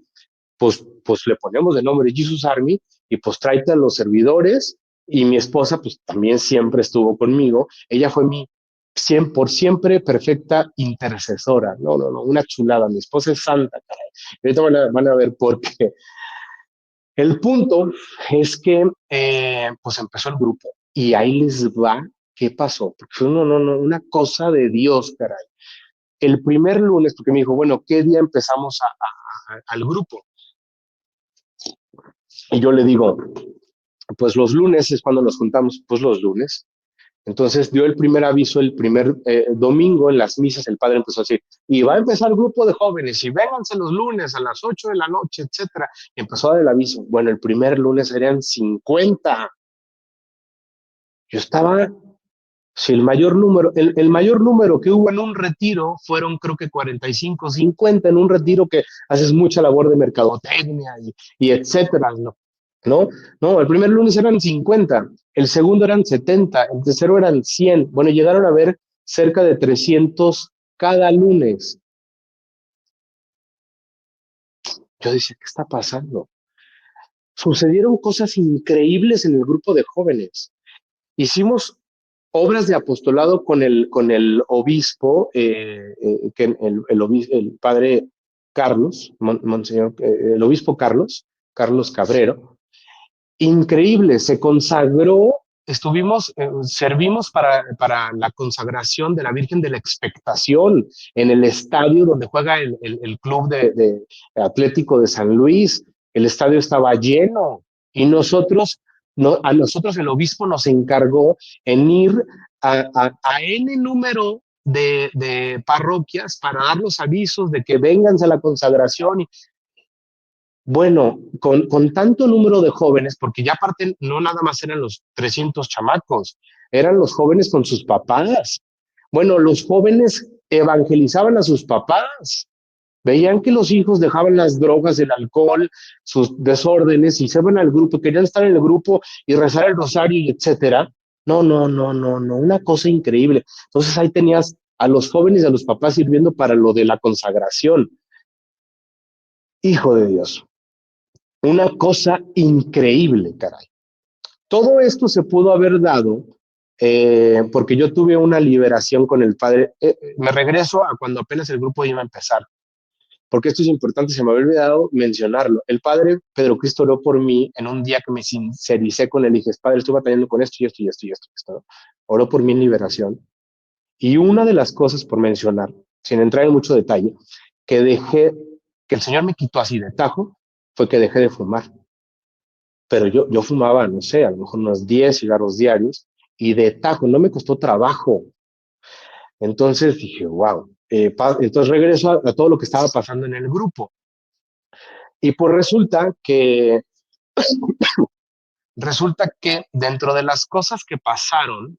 Pues le ponemos de nombre Jesus Army y pues tráete a los servidores y mi esposa pues también siempre estuvo conmigo. Ella fue mi por siempre perfecta intercesora. No, no, no, una chulada. Mi esposa es santa, caray. Ahorita van a ver por qué. El punto es que pues empezó el grupo y ahí les va qué pasó. Porque fue una cosa de Dios, caray. El primer lunes, porque me dijo, bueno, ¿qué día empezamos al grupo? Y yo le digo, pues los lunes es cuando nos juntamos, pues los lunes. Entonces dio el primer aviso, el primer domingo en las misas, el padre empezó a decir, y va a empezar el grupo de jóvenes, y vénganse los lunes a las 8 de la noche, etcétera. Y empezó a dar el aviso. Bueno, el primer lunes eran 50. Yo estaba, si el mayor número que hubo en un retiro fueron creo que 45, 50 en un retiro que haces mucha labor de mercadotecnia y etcétera, ¿no? ¿No? No, el primer lunes eran 50, el segundo eran 70, el tercero eran 100. Bueno, llegaron a ver cerca de 300 cada lunes. Yo decía, ¿qué está pasando? Sucedieron cosas increíbles en el grupo de jóvenes. Hicimos obras de apostolado con el obispo, el padre Carlos, Monseñor, el obispo Carlos Cabrero, increíble, se consagró, servimos para la consagración de la Virgen de la Expectación en el estadio donde juega el club de Atlético de San Luis. El estadio estaba lleno y nosotros, no, a nosotros el obispo nos encargó en ir a N número de parroquias para dar los avisos de que vengan a la consagración. Bueno, con tanto número de jóvenes, porque ya aparte no nada más eran los 300 chamacos, eran los jóvenes con sus papás. Bueno, los jóvenes evangelizaban a sus papás, veían que los hijos dejaban las drogas, el alcohol, sus desórdenes y se iban al grupo, querían estar en el grupo y rezar el rosario y etcétera. No, no, no, no, no, una cosa increíble. Entonces ahí tenías a los jóvenes y a los papás sirviendo para lo de la consagración. Hijo de Dios. Una cosa increíble, caray. Todo esto se pudo haber dado porque yo tuve una liberación con el padre. Me regreso a cuando apenas el grupo iba a empezar, porque esto es importante, se me había olvidado mencionarlo. El padre Pedro Cristo oró por mí en un día que me sincericé con él y dije, padre, estoy batallando con esto y esto y esto y esto. Y esto. Oró por mí en liberación. Y una de las cosas por mencionar, sin entrar en mucho detalle, que el Señor me quitó así de tajo, fue que dejé de fumar. Pero yo fumaba, no sé, a lo mejor unos 10 cigarros diarios y de tajo, no me costó trabajo. Entonces dije, wow. Entonces regreso a todo lo que estaba pasando en el grupo. Y pues resulta que dentro de las cosas que pasaron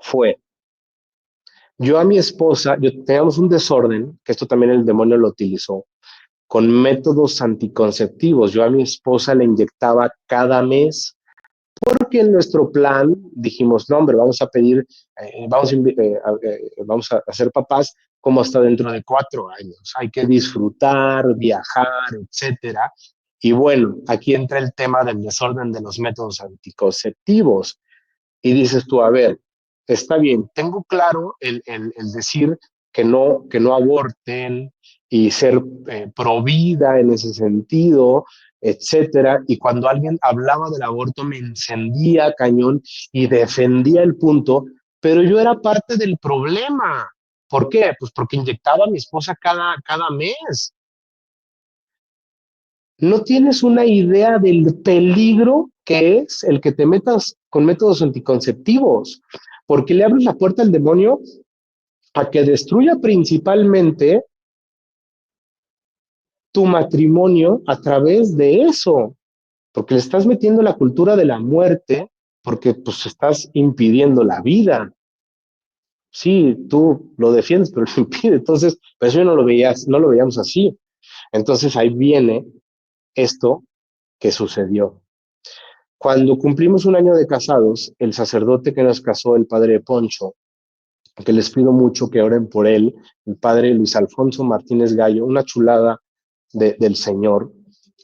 fue, yo a mi esposa, yo teníamos un desorden, que esto también el demonio lo utilizó, con métodos anticonceptivos. Yo a mi esposa le inyectaba cada mes porque en nuestro plan dijimos, no, hombre, vamos a pedir, vamos a ser papás como hasta dentro de 4 años. Hay que disfrutar, viajar, etcétera. Y bueno, aquí entra el tema del desorden de los métodos anticonceptivos. Y dices tú, a ver, está bien, tengo claro el decir que no aborten y ser pro vida en ese sentido, etcétera. Y cuando alguien hablaba del aborto me encendía cañón y defendía el punto, pero yo era parte del problema. ¿Por qué? Pues porque inyectaba a mi esposa cada mes. No tienes una idea del peligro que es el que te metas con métodos anticonceptivos, porque le abres la puerta al demonio a que destruya principalmente tu matrimonio a través de eso, porque le estás metiendo la cultura de la muerte, porque pues estás impidiendo la vida. Sí, tú lo defiendes, pero lo impide. Entonces, pues yo no lo veías, no lo veíamos así. Entonces ahí viene esto que sucedió. Cuando cumplimos 1 año de casados, el sacerdote que nos casó, el padre Poncho, que les pido mucho que oren por él, el padre Luis Alfonso Martínez Gallo, una chulada del Señor,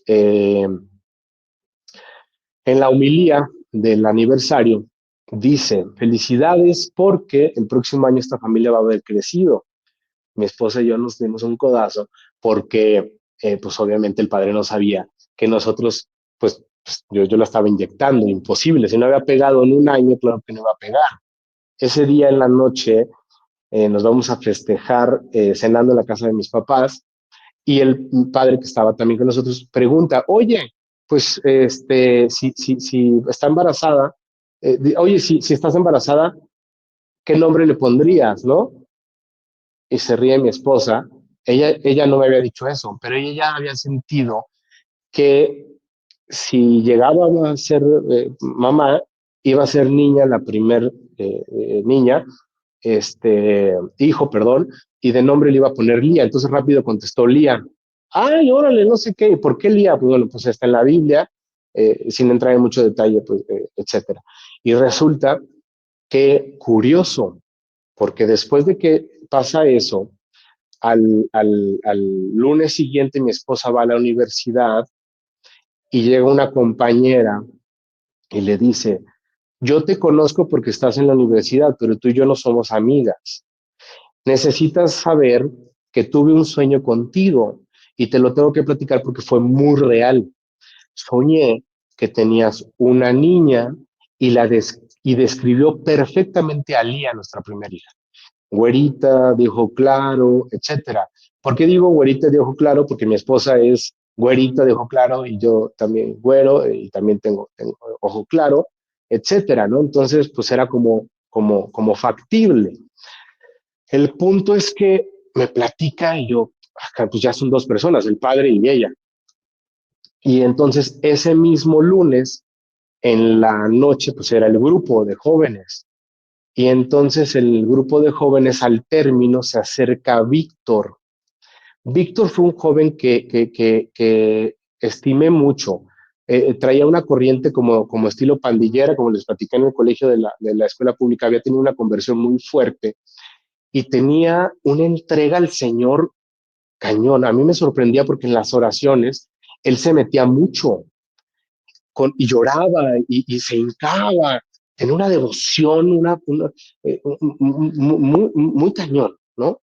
eh, en la homilía del aniversario dice, felicidades porque el próximo año esta familia va a haber crecido. Mi esposa y yo nos dimos un codazo porque, pues obviamente el padre no sabía que nosotros, pues yo la estaba inyectando, imposible. Si no había pegado en 1 año, claro que no iba a pegar. Ese día en la noche nos vamos a festejar cenando en la casa de mis papás y el padre que estaba también con nosotros pregunta, oye, pues si está embarazada, oye, si estás embarazada, ¿qué nombre le pondrías, no? Y se ríe mi esposa. Ella no me había dicho eso, pero ella ya había sentido que si llegaba a ser mamá, iba a ser niña, la primer niña, hijo, perdón, y de nombre le iba a poner Lía. Entonces rápido contestó Lía. Ay, órale, no sé qué. ¿Por qué Lía? Pues bueno, pues está en la Biblia, sin entrar en mucho detalle, pues, etcétera. Y resulta que curioso, porque después de que pasa eso, al lunes siguiente mi esposa va a la universidad y llega una compañera y le dice, yo te conozco porque estás en la universidad, pero tú y yo no somos amigas. Necesitas saber que tuve un sueño contigo y te lo tengo que platicar porque fue muy real. Soñé que tenías una niña y y describió perfectamente a Lía, nuestra primera hija. Güerita, de ojo claro, etcétera. ¿Por qué digo güerita de ojo claro? Porque mi esposa es güerita de ojo claro y yo también güero y también tengo ojo claro, etcétera, ¿no? Entonces, pues era como factible. El punto es que me platica y yo, acá, pues ya son dos personas, el padre y ella. Y entonces ese mismo lunes, en la noche, pues era el grupo de jóvenes. Y entonces el grupo de jóvenes al término se acerca a Víctor. Víctor fue un joven que estimé mucho. Traía una corriente como estilo pandillera, como les platicé en el colegio de la escuela pública, había tenido una conversión muy fuerte y tenía una entrega al Señor cañón. A mí me sorprendía porque en las oraciones él se metía mucho y lloraba y se hincaba, tenía una devoción, muy cañón, ¿no?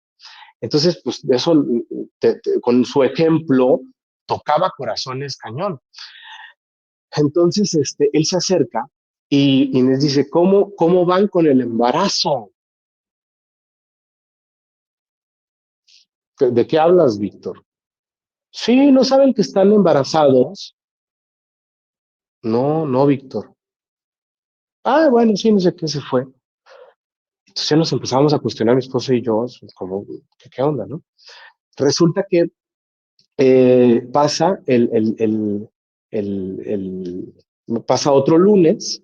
Entonces, pues eso, con su ejemplo, tocaba corazones cañón. Entonces, él se acerca y les dice, ¿cómo van con el embarazo? ¿De qué hablas, Víctor? Sí, ¿no saben que están embarazados? No, no, Víctor. Ah, bueno, sí, no sé qué se fue. Entonces ya nos empezamos a cuestionar mi esposo y yo, como, ¿qué onda, no? Resulta que pasa pasa otro lunes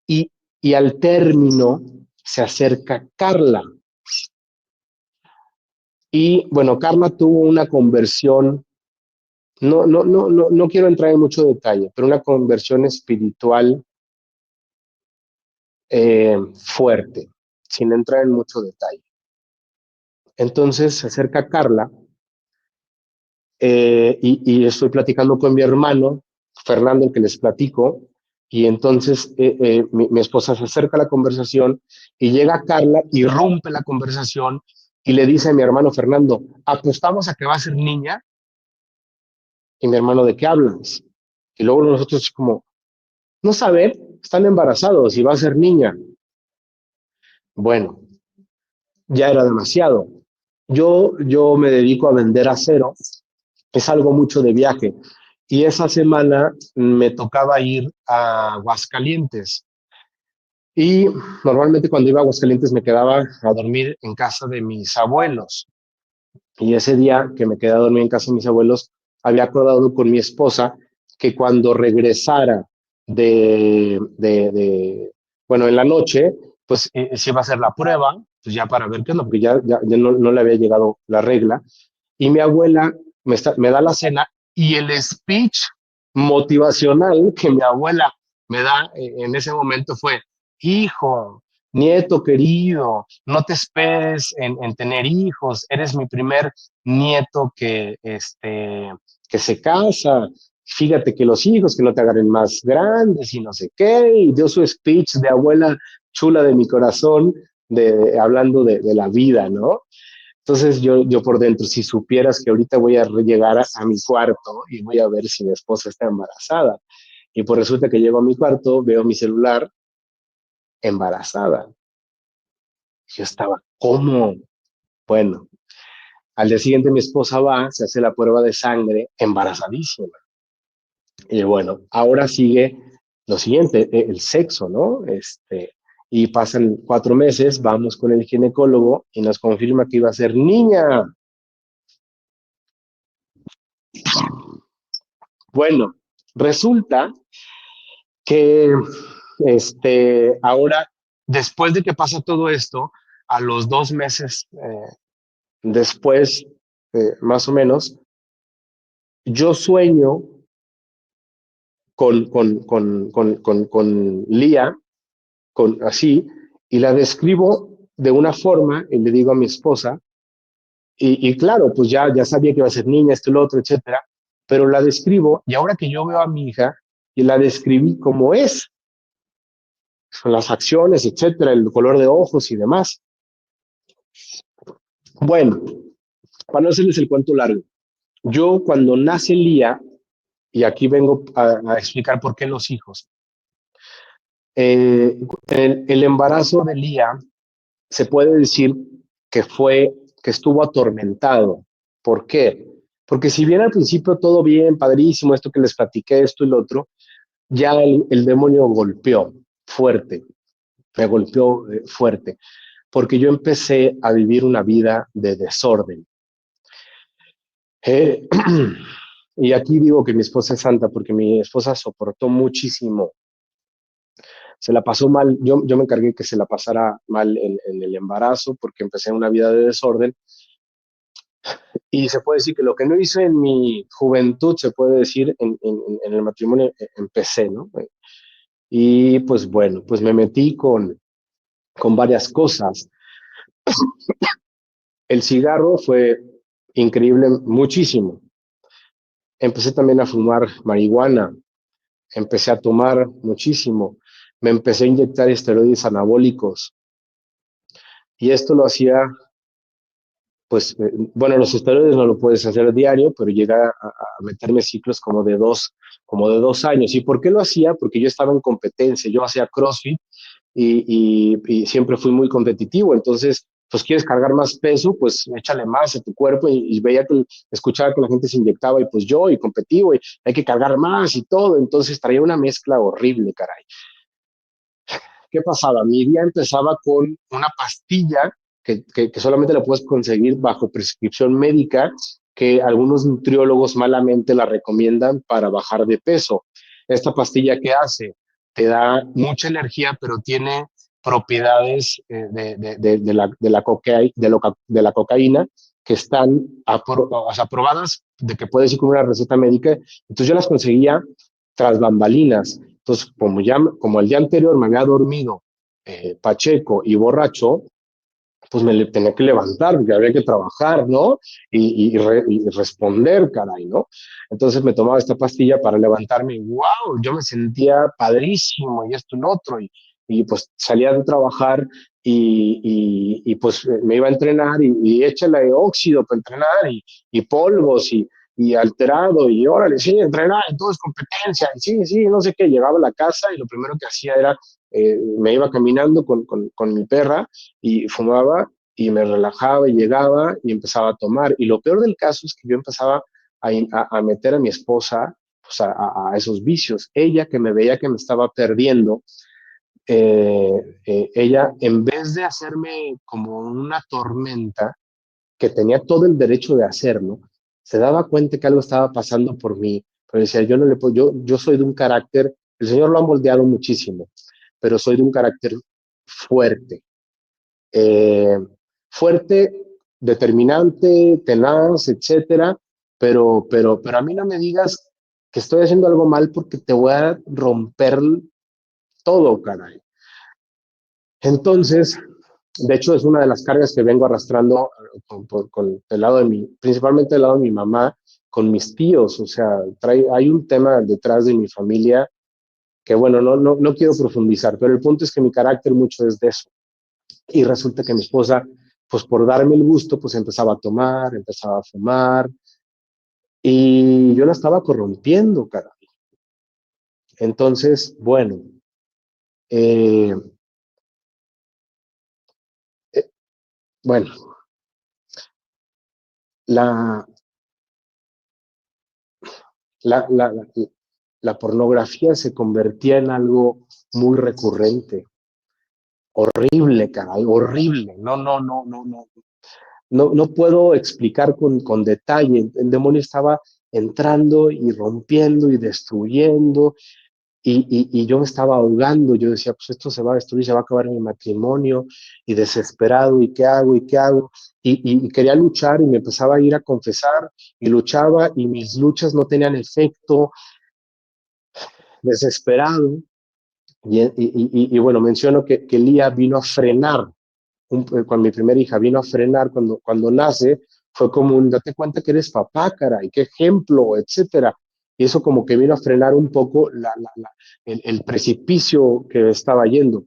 y, y al término se acerca Carla. Y bueno, Carla tuvo una conversión no quiero entrar en mucho detalle, pero una conversión espiritual fuerte, sin entrar en mucho detalle. Entonces se acerca Carla y estoy platicando con mi hermano, Fernando, el que les platico, y entonces mi esposa se acerca a la conversación y llega Carla y rompe la conversación y le dice a mi hermano Fernando, apostamos a que va a ser niña, y mi hermano, ¿de qué hablas? Y luego nosotros como, no saben, están embarazados y va a ser niña. Bueno, ya era demasiado. Yo me dedico a vender acero, es algo mucho de viaje. Y esa semana me tocaba ir a Aguascalientes. Y normalmente cuando iba a Aguascalientes me quedaba a dormir en casa de mis abuelos. Y ese día que me quedé a dormir en casa de mis abuelos, había acordado con mi esposa que cuando regresara bueno, en la noche, pues se iba a hacer la prueba, pues ya para ver qué es lo, porque ya no le había llegado la regla. Y mi abuela me da la cena y el speech motivacional que mi abuela me da en ese momento fue, hijo, nieto querido, no te esperes en tener hijos, eres mi primer nieto que se casa, fíjate que los hijos que no te agarren más grandes y no sé qué, y dio su speech de abuela chula de mi corazón, hablando de la vida, ¿no? Entonces yo por dentro, si supieras que ahorita voy a llegar a mi cuarto y voy a ver si mi esposa está embarazada. Y pues resulta que llego a mi cuarto, veo mi celular embarazada. Yo estaba, ¿cómo? Bueno, al día siguiente mi esposa va, se hace la prueba de sangre, embarazadísima. Y bueno, ahora sigue lo siguiente, el sexo, ¿no? Y pasan 4 meses, vamos con el ginecólogo y nos confirma que iba a ser niña. Bueno, resulta que ahora, después de que pasa todo esto, a los 2 meses después, más o menos, yo sueño con Lía, así, y la describo de una forma, y le digo a mi esposa, y claro, pues ya sabía que iba a ser niña, esto, lo otro, etcétera, pero la describo, y ahora que yo veo a mi hija, y la describí como es, las acciones, etcétera, el color de ojos y demás. Bueno, para no hacerles el cuento largo, yo cuando nace Lía, y aquí vengo a explicar por qué los hijos, el embarazo de Lía se puede decir que estuvo atormentado. ¿Por qué? Porque si bien al principio todo bien, padrísimo, esto que les platiqué, esto y lo otro, ya el demonio golpeó fuerte, me golpeó fuerte, porque yo empecé a vivir una vida de desorden. Eh, y aquí digo que mi esposa es santa porque mi esposa soportó muchísimo, se la pasó mal, yo me encargué que se la pasara mal en el embarazo porque empecé una vida de desorden y se puede decir que lo que no hice en mi juventud, se puede decir en el matrimonio, empecé, ¿no? Y pues bueno, pues me metí con varias cosas. El cigarro fue increíble muchísimo. Empecé también a fumar marihuana, empecé a tomar muchísimo, me empecé a inyectar esteroides anabólicos y esto lo hacía, pues, bueno, los esteroides no lo puedes hacer diario, pero llega a meterme ciclos como de 2 años. ¿Y por qué lo hacía? Porque yo estaba en competencia, yo hacía CrossFit y siempre fui muy competitivo, entonces pues quieres cargar más peso, pues échale más a tu cuerpo y veía que escuchaba que la gente se inyectaba y pues yo y competitivo y hay que cargar más y todo, entonces traía una mezcla horrible, caray. ¿Qué pasaba? Mi día empezaba con una pastilla que solamente la puedes conseguir bajo prescripción médica, que algunos nutriólogos malamente la recomiendan para bajar de peso. Esta pastilla, ¿qué hace? Te da mucha energía, pero tiene propiedades de la cocaína que están o sea, aprobadas de que puedes ir con una receta médica. Entonces yo las conseguía tras bambalinas. Entonces, como el día anterior me había dormido pacheco y borracho, pues tenía que levantar, porque había que trabajar, ¿no? Y responder, caray, ¿no? Entonces me tomaba esta pastilla para levantarme y wow, yo me sentía padrísimo y esto y lo otro, y pues salía de trabajar pues me iba a entrenar y échale óxido para entrenar y polvos y alterado y órale, sí, entrenar, y todo es competencia, y sí, sí, no sé qué, llegaba a la casa y lo primero que hacía era, me iba caminando con mi perra y fumaba y me relajaba y llegaba y empezaba a tomar. Y lo peor del caso es que yo empezaba a meter a mi esposa pues, a esos vicios. Ella que me veía que me estaba perdiendo, ella en vez de hacerme como una tormenta, que tenía todo el derecho de hacerlo, se daba cuenta que algo estaba pasando por mí, pero decía, yo no le puedo, yo soy de un carácter, el Señor lo ha moldeado muchísimo, pero soy de un carácter fuerte, eh, fuerte, determinante, tenaz, etcétera, pero a mí no me digas que estoy haciendo algo mal porque te voy a romper todo, caray. Entonces, de hecho, es una de las cargas que vengo arrastrando con el lado de principalmente del lado de mi mamá, con mis tíos, o sea, hay un tema detrás de mi familia que, bueno, no quiero profundizar, pero el punto es que mi carácter mucho es de eso. Y resulta que mi esposa, pues por darme el gusto, pues empezaba a tomar, empezaba a fumar, y yo la estaba corrompiendo, cara. Entonces, bueno, eh, eh, bueno, la, la, la, la, la pornografía se convertía en algo muy recurrente, horrible, caray, horrible. No puedo explicar con detalle. El demonio estaba entrando y rompiendo y destruyendo y yo me estaba ahogando. Yo decía, pues esto se va a destruir, se va a acabar mi matrimonio y desesperado, ¿y qué hago? ¿Y qué hago? Y quería luchar y me empezaba a ir a confesar y luchaba y mis luchas no tenían efecto, desesperado. Bueno, menciono que Lía vino a frenar, cuando mi primera hija vino a frenar cuando nace, fue como un, date cuenta que eres papá, caray, qué ejemplo, etcétera. Y eso como que vino a frenar un poco el precipicio que estaba yendo.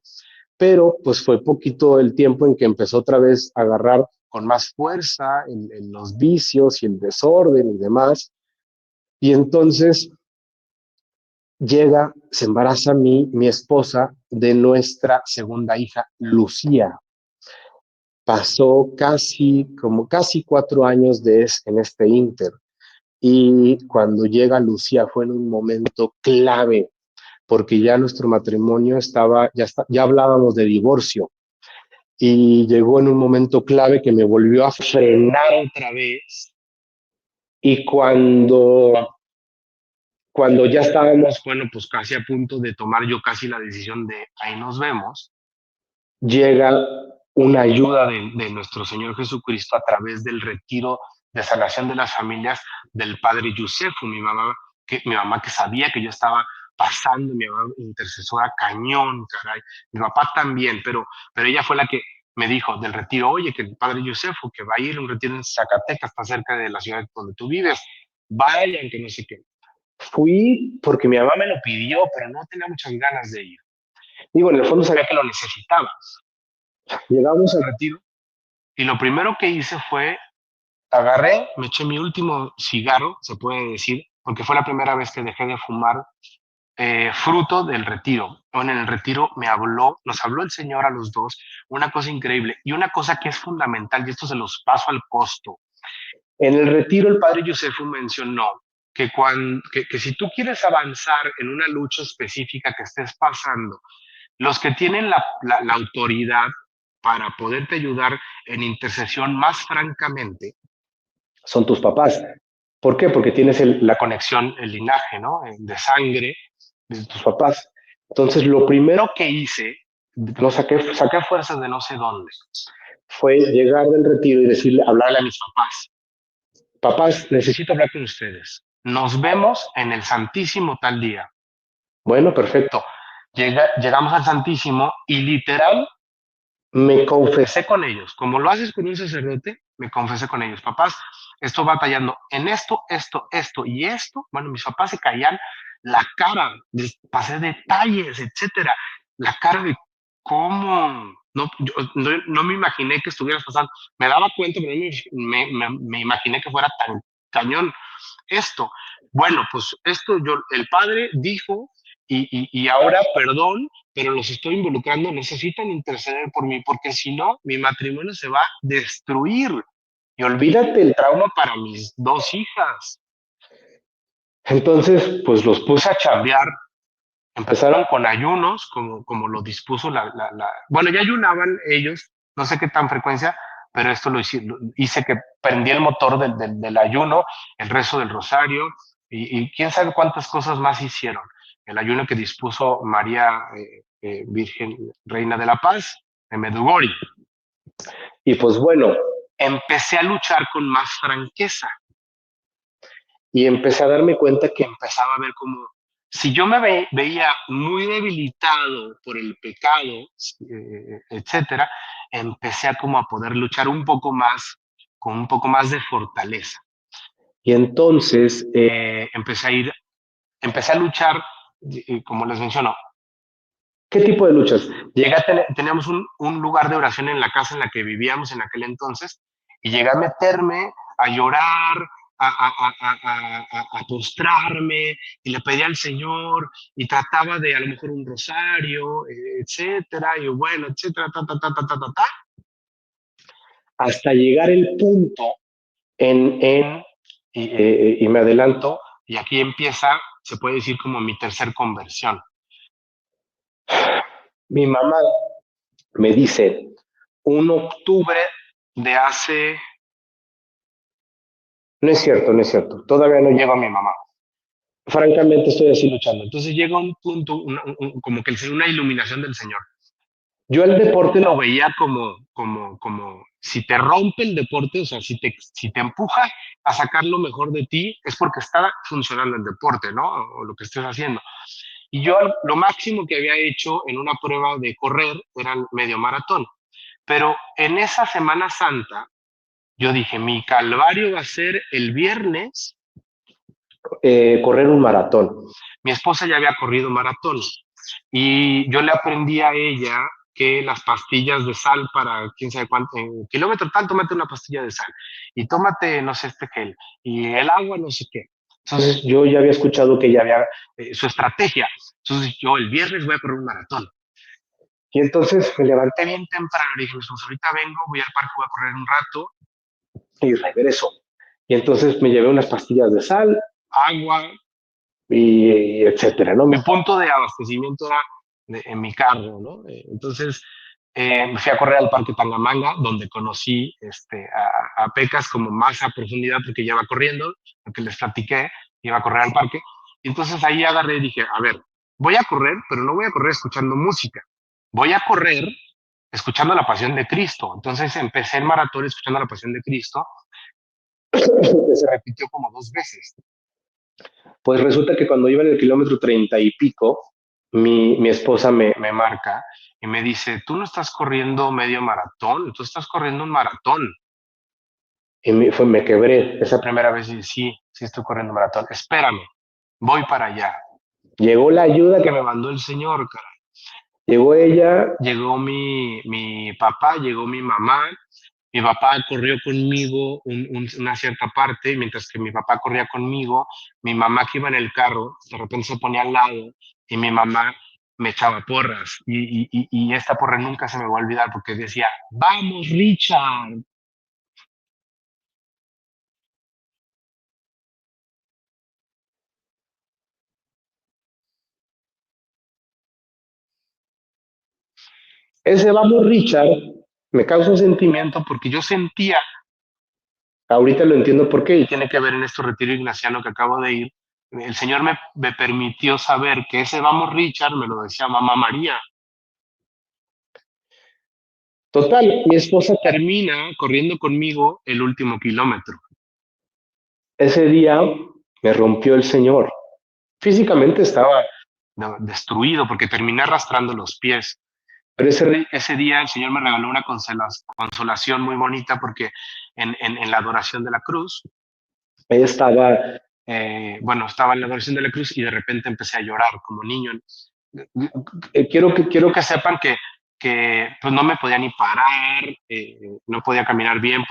Pero pues fue poquito el tiempo en que empezó otra vez a agarrar con más fuerza en los vicios y el desorden y demás. Y entonces llega, se embaraza mi esposa de nuestra segunda hija, Lucía. Pasó casi 4 años en este inter. Y cuando llega Lucía fue en un momento clave, porque ya nuestro matrimonio ya hablábamos de divorcio. Y llegó en un momento clave que me volvió a frenar otra vez. Y cuando ya estábamos, bueno, pues casi a punto de tomar yo casi la decisión de ahí nos vemos, llega una ayuda de nuestro Señor Jesucristo a través del retiro de sanación de las familias del padre Yusefu, mi mamá que sabía que yo estaba pasando, mi mamá intercesora cañón, caray, mi papá también, pero ella fue la que me dijo del retiro, oye, que el padre Yusefu, que va a ir a un retiro en Zacatecas, está cerca de la ciudad donde tú vives, vayan, que no sé qué. Fui porque mi mamá me lo pidió, pero no tenía muchas ganas de ir. Digo, en el fondo sabía que lo necesitaba. Llegamos al retiro y lo primero que hice fue, agarré, me eché mi último cigarro, se puede decir, porque fue la primera vez que dejé de fumar fruto del retiro. Bueno, en el retiro nos habló el Señor a los dos, una cosa increíble y una cosa que es fundamental, y esto se los paso al costo. En el retiro el padre Josefu mencionó que si tú quieres avanzar en una lucha específica que estés pasando, los que tienen la autoridad para poderte ayudar en intercesión más francamente son tus papás. ¿Por qué? Porque tienes la conexión, el linaje, ¿no? De sangre de tus papás. Entonces, lo primero que hice, saqué fuerzas de no sé dónde. fue llegar del retiro y decirle, hablarle a mis papás. Papás, necesito hablar con ustedes. Nos vemos en el Santísimo tal día. Bueno, perfecto. Llegamos al Santísimo y literal me confesé con ellos. Como lo haces con un sacerdote, me confesé con ellos. Papás, estoy batallando en esto y esto. Bueno, mis papás se caían la cara, les pasé detalles, etcétera. La cara de cómo. No, yo no me imaginé que estuvieras pasando. Me daba cuenta, pero me imaginé que fuera tan cañón esto. Bueno, pues esto yo, el padre dijo, y ahora perdón, pero los estoy involucrando, necesitan interceder por mí, porque si no, mi matrimonio se va a destruir. Y olvídate el trauma para mis dos hijas. Entonces, pues los puse a chambear. Empezaron con ayunos, como lo dispuso Bueno, ya ayunaban ellos, no sé qué tan frecuencia, pero esto hice que prendí el motor del ayuno, el rezo del rosario, y quién sabe cuántas cosas más hicieron. El ayuno que dispuso María Virgen Reina de la Paz de Medjugorje. Y pues bueno, empecé a luchar con más franqueza y empecé a darme cuenta que empezaba a ver como, si yo veía muy debilitado por el pecado, etcétera, empecé a como a poder luchar un poco más, con un poco más de fortaleza. Y entonces empecé a luchar, como les menciono. ¿Qué tipo de luchas? Teníamos un lugar de oración en la casa en la que vivíamos en aquel entonces, y llegué a meterme, a llorar, a postrarme, y le pedía al Señor, y trataba de a lo mejor un rosario, etcétera, y bueno, etcétera, hasta llegar el punto y me adelanto, y aquí empieza, se puede decir como mi tercer conversión. Mi mamá me dice, un octubre de hace... No es cierto, no es cierto. Todavía no llego a mi mamá. Francamente estoy así luchando. Entonces llega un punto, como que una iluminación del Señor. Yo el deporte lo veía como si te rompe el deporte, o sea, si te empuja a sacar lo mejor de ti, es porque está funcionando el deporte, ¿no? O lo que estés haciendo. Y yo lo máximo que había hecho en una prueba de correr era el medio maratón. Pero en esa Semana Santa, yo dije, mi calvario va a ser el viernes correr un maratón. Mi esposa ya había corrido maratón y yo le aprendí a ella que las pastillas de sal para quién sabe cuánto, en kilómetro tal, tómate una pastilla de sal y tómate, no sé, este gel y el agua, no sé qué. Entonces yo ya había escuchado que ella había su estrategia. Entonces yo el viernes voy a correr un maratón. Y entonces me levanté bien temprano y dije, pues ahorita vengo, voy al parque, voy a correr un rato y regreso. Y entonces me llevé unas pastillas de sal, agua y etcétera, ¿no? Mi punto de abastecimiento era en mi carro, ¿no? Entonces me fui a correr al Parque Tangamanga, donde conocí a Pecas como más a profundidad porque ya va corriendo, lo que les platiqué, iba a correr al parque. Y entonces ahí agarré y dije, a ver, voy a correr, pero no voy a correr escuchando música. Voy a correr escuchando la Pasión de Cristo. Entonces empecé el maratón escuchando la Pasión de Cristo, que se repitió como 2 veces. Pues resulta que cuando iba en el kilómetro 30 y pico, mi esposa me marca y me dice, tú no estás corriendo medio maratón, tú estás corriendo un maratón. Y me quebré esa primera vez y sí estoy corriendo un maratón. Espérame, voy para allá. Llegó la ayuda que me mandó el Señor, cara. Llegó ella, llegó mi papá, llegó mi mamá. Mi papá corrió conmigo una cierta parte, mientras que mi papá corría conmigo, mi mamá que iba en el carro, de repente se ponía al lado y mi mamá me echaba porras. Y esta porra nunca se me va a olvidar porque decía, vamos, Richard. Ese vamos, Richard, me causa un sentimiento porque yo sentía, ahorita lo entiendo por qué, y tiene que ver en este retiro ignaciano que acabo de ir. El Señor me permitió saber que ese vamos, Richard, me lo decía Mamá María. Total, mi esposa termina corriendo conmigo el último kilómetro. Ese día me rompió el Señor. Físicamente estaba destruido porque terminé arrastrando los pies. Pero ese día el Señor me regaló una consolación muy bonita porque en la adoración de la cruz, ella estaba, estaba en la adoración de la cruz y de repente empecé a llorar como niño. Quiero que sepan que pues no me podía ni parar, no podía caminar bien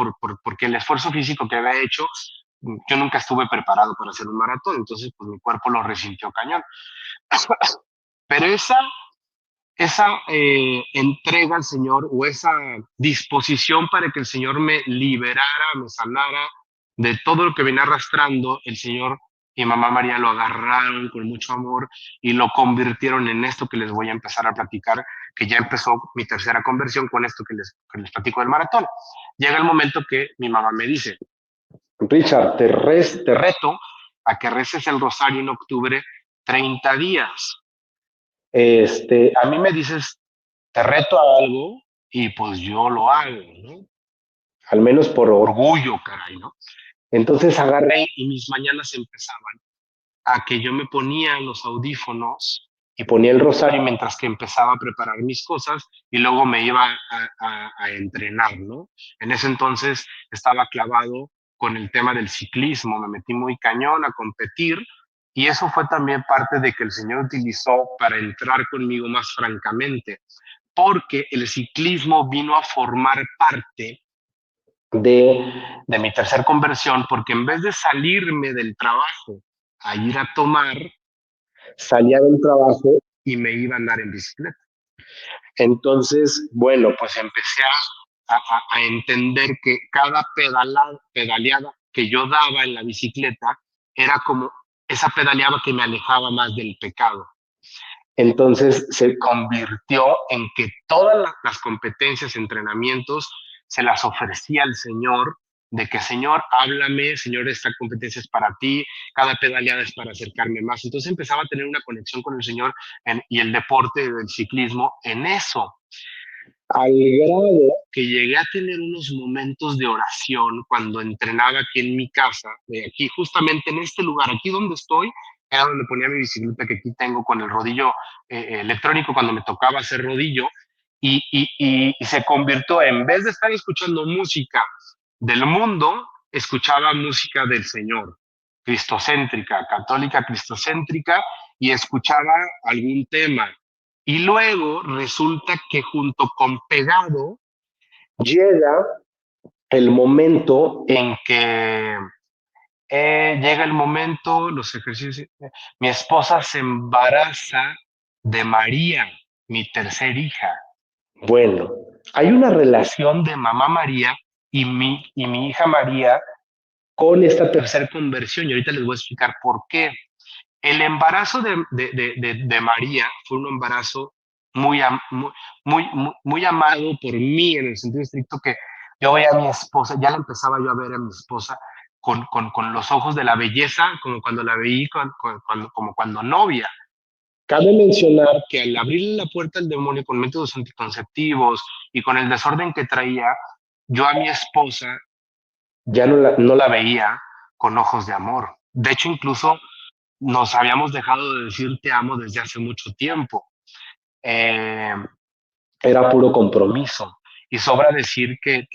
porque el esfuerzo físico que había hecho, yo nunca estuve preparado para hacer un maratón, entonces pues mi cuerpo lo resintió cañón. Pero esa entrega al Señor o esa disposición para que el Señor me liberara, me sanara de todo lo que venía arrastrando, el Señor y mamá María lo agarraron con mucho amor y lo convirtieron en esto que les voy a empezar a platicar, que ya empezó mi tercera conversión con esto que les platico del maratón. Llega el momento que mi mamá me dice, Richard, te reto a que reces el rosario en octubre 30 días. A mí me dices, te reto a algo y pues yo lo hago, ¿no? Al menos por orgullo, caray, ¿no? Entonces agarré y mis mañanas empezaban a que yo me ponía los audífonos y ponía el rosario mientras que empezaba a preparar mis cosas y luego me iba a entrenar, ¿no? En ese entonces estaba clavado con el tema del ciclismo, me metí muy cañón a competir y eso fue también parte de que el Señor utilizó para entrar conmigo más francamente, porque el ciclismo vino a formar parte de mi tercer conversión, porque en vez de salirme del trabajo a ir a tomar, salía del trabajo y me iba a andar en bicicleta. Entonces, bueno, pues empecé a entender que cada pedaleada que yo daba en la bicicleta era como esa pedaleada que me alejaba más del pecado. Entonces se convirtió en que todas las competencias, entrenamientos, se las ofrecía al Señor, de que Señor, háblame, Señor, esta competencia es para ti, cada pedaleada es para acercarme más. Entonces empezaba a tener una conexión con el Señor y el deporte del ciclismo en eso, al grado que llegué a tener unos momentos de oración cuando entrenaba aquí en mi casa, de aquí, justamente en este lugar, aquí donde estoy, era donde ponía mi bicicleta que aquí tengo con el rodillo electrónico cuando me tocaba hacer rodillo, y se convirtió, en vez de estar escuchando música del mundo, escuchaba música del Señor, cristocéntrica, católica cristocéntrica, y escuchaba algún tema. Y luego resulta que junto con pegado llega el momento en que llega el momento, los ejercicios, mi esposa se embaraza de María, mi tercer hija. Bueno, hay una relación de mamá María y mi hija María con esta tercera conversión y ahorita les voy a explicar por qué. El embarazo de María fue un embarazo muy amado por mí en el sentido estricto que yo veía a mi esposa, ya la empezaba yo a ver a mi esposa con los ojos de la belleza, como cuando la veí, como cuando novia. Cabe mencionar que al abrirle la puerta al demonio con métodos anticonceptivos y con el desorden que traía, yo a mi esposa ya no la veía con ojos de amor. De hecho, incluso nos habíamos dejado de decir te amo desde hace mucho tiempo. Eh, Era puro compromiso. Y sobra decir que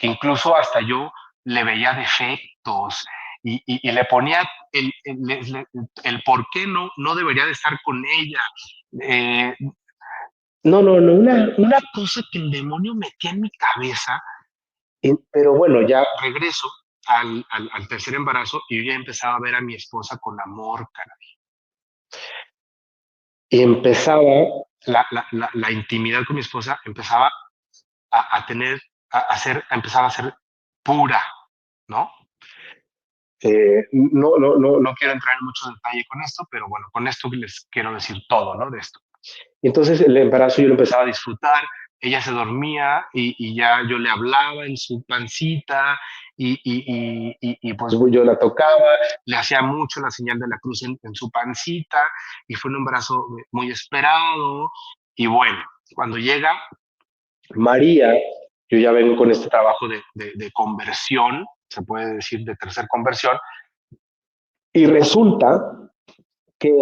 incluso hasta yo le veía defectos y le ponía el por qué no debería de estar con ella. Eh, no, una cosa que el demonio metía en mi cabeza, pero bueno, ya regreso al tercer embarazo y yo ya empezaba a ver a mi esposa con amor, cara. Y empezaba la intimidad con mi esposa, empezaba a tener, empezaba a ser pura, ¿no? No quiero entrar en mucho detalle con esto, pero bueno, con esto les quiero decir todo, ¿no? De esto. Y entonces el embarazo yo lo empezaba a disfrutar, ella se dormía y ya yo le hablaba en su pancita y pues yo la tocaba, le hacía mucho la señal de la cruz en su pancita y fue un embarazo muy esperado y bueno, cuando llega María, yo ya vengo con este trabajo de conversión, se puede decir de tercer conversión, y resulta que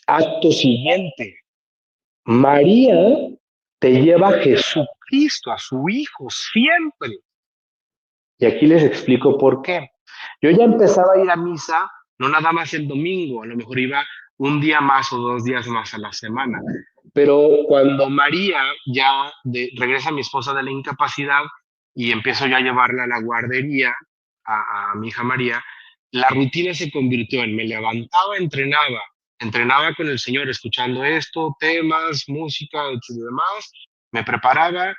acto siguiente, María te lleva a Jesucristo, a su Hijo, siempre. Y aquí les explico por qué. Yo ya empezaba a ir a misa, no nada más el domingo, a lo mejor iba un día más o 2 días más a la semana. Pero cuando María regresa mi esposa de la incapacidad y empiezo yo a llevarla a la guardería, a mi hija María, la rutina se convirtió en me levantaba, entrenaba con el Señor escuchando esto, temas, música y demás, me preparaba,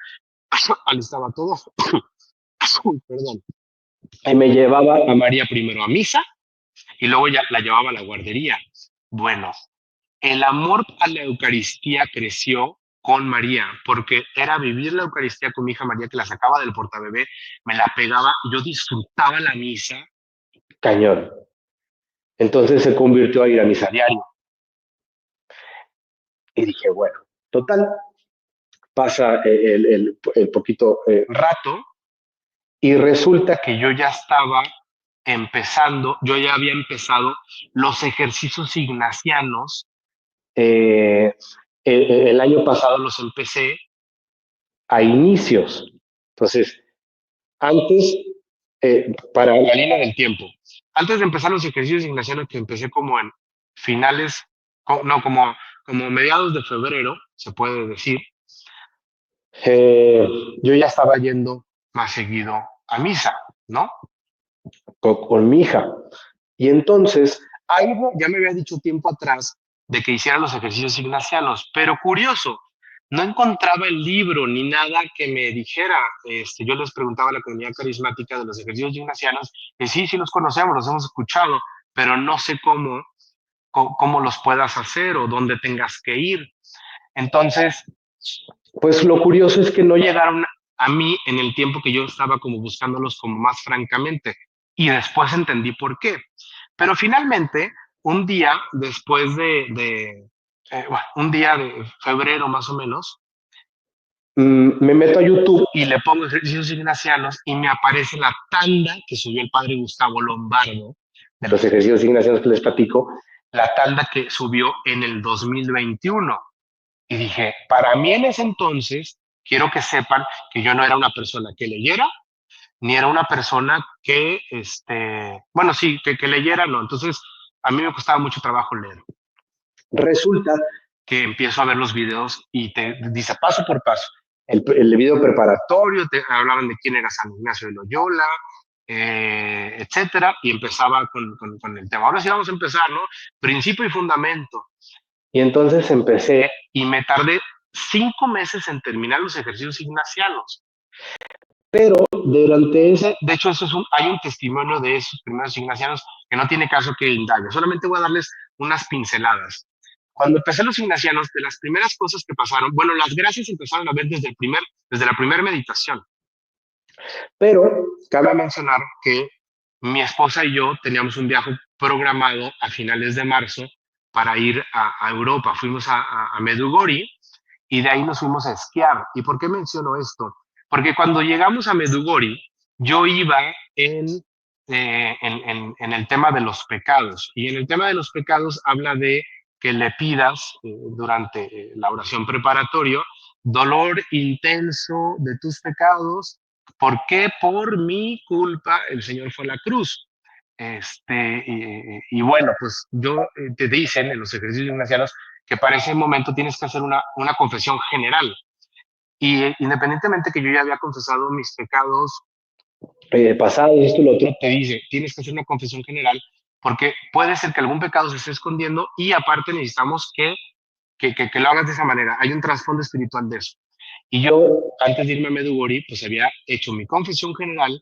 alistaba todo, perdón, y me llevaba a María primero a misa y luego ya la llevaba a la guardería. Bueno, el amor a la Eucaristía creció con María, porque era vivir la Eucaristía con mi hija María, que la sacaba del portabebé, me la pegaba, yo disfrutaba la misa. Cañón. Entonces se convirtió a ir a misa diario. Y dije, bueno, total, pasa el poquito rato y resulta que yo ya estaba yo ya había empezado los ejercicios ignacianos. eh, el año pasado los empecé a inicios. Entonces, antes, para la línea del tiempo, antes de empezar los ejercicios ignacianos que empecé como en finales, no, como mediados de febrero, se puede decir, eh, yo ya estaba yendo más seguido a misa, ¿no? Con mi hija. Y entonces, algo ya me había dicho tiempo atrás de que hiciera los ejercicios ignacianos, pero curioso, no encontraba el libro ni nada que me dijera. Yo les preguntaba a la comunidad carismática de los ejercicios ignacianos, que sí, sí los conocemos, los hemos escuchado, pero no sé cómo los puedas hacer o dónde tengas que ir. Entonces, pues lo curioso es que no llegaron a mí en el tiempo que yo estaba como buscándolos como más francamente. Y después entendí por qué. Pero finalmente, un día después bueno, un día de febrero más o menos, me meto a YouTube y le pongo ejercicios ignacianos y me aparece la tanda que subió el padre Gustavo Lombardo, de los ejercicios ignacianos que les platico, la tanda que subió en el 2021. Y dije, para mí en ese entonces, quiero que sepan que yo no era una persona que leyera, ni era una persona que, bueno, sí, que leyera, no. Entonces, a mí me costaba mucho trabajo leer. Resulta que empiezo a ver los videos y te dice paso por paso. El video preparatorio, te hablaban de quién era San Ignacio de Loyola, etcétera, y empezaba con el tema. Ahora sí vamos a empezar, ¿no? Principio y fundamento. Y entonces empecé y me tardé 5 meses en terminar los ejercicios ignacianos. Pero durante de hecho, hay un testimonio de esos primeros ignacianos que no tiene caso que indague. Solamente voy a darles unas pinceladas. Cuando empecé los ignacianos, de las primeras cosas que pasaron, bueno, las gracias empezaron a ver desde la primera meditación. Pero cabe mencionar que mi esposa y yo teníamos un viaje programado a finales de marzo para ir a Europa. Fuimos a Medjugorje y de ahí nos fuimos a esquiar. ¿Y por qué menciono esto? Porque cuando llegamos a Medjugorje, yo iba en el tema de los pecados. Y en el tema de los pecados habla de que le pidas durante la oración preparatoria dolor intenso de tus pecados. ¿Por qué? Por mi culpa el Señor fue a la cruz. Y bueno, pues te dicen en los ejercicios ignacianos que para ese momento tienes que hacer una confesión general. Y independientemente que yo ya había confesado mis pecados pasados, esto y lo otro, te dice, tienes que hacer una confesión general porque puede ser que algún pecado se esté escondiendo y aparte necesitamos que lo hagas de esa manera. Hay un trasfondo espiritual de eso. Y yo, antes de irme a Medjugorje, pues había hecho mi confesión general,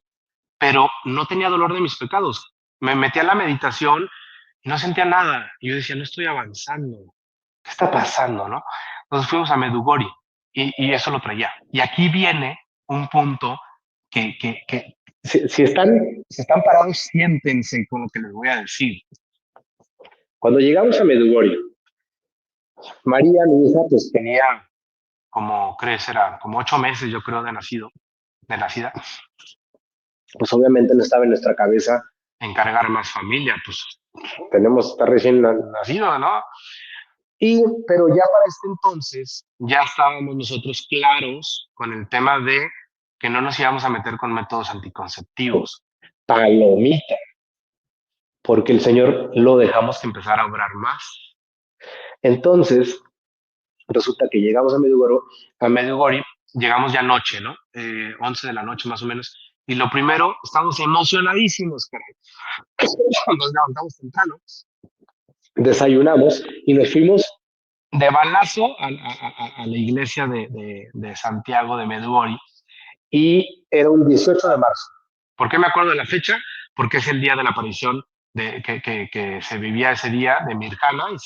pero no tenía dolor de mis pecados. Me metí a la meditación y no sentía nada. Y yo decía, no estoy avanzando. ¿Qué está pasando, no? Entonces fuimos a Medjugorje y eso lo traía. Y aquí viene un punto que si están parados, siéntense con lo que les voy a decir. Cuando llegamos a Medjugorje, María, mi hija, pues tenía como crees, era como 8 meses, yo creo, de nacida, pues obviamente no estaba en nuestra cabeza encargar más familia, pues tenemos, está recién nacido, ¿no? Pero ya para este entonces, ya estábamos nosotros claros con el tema de que no nos íbamos a meter con métodos anticonceptivos. Palomita, porque el Señor lo dejamos que empezara a obrar más. Entonces, resulta que llegamos a Medjugorje, llegamos ya noche, ¿no? 11 de la noche más o menos. Y lo primero, estamos emocionadísimos, caray. Nos levantamos temprano, desayunamos y nos fuimos de balazo a la iglesia de Santiago de Medjugorje, y era un 18 de marzo. ¿Por qué me acuerdo de la fecha? Porque es el día de la aparición que se vivía ese día de Mirjana. Y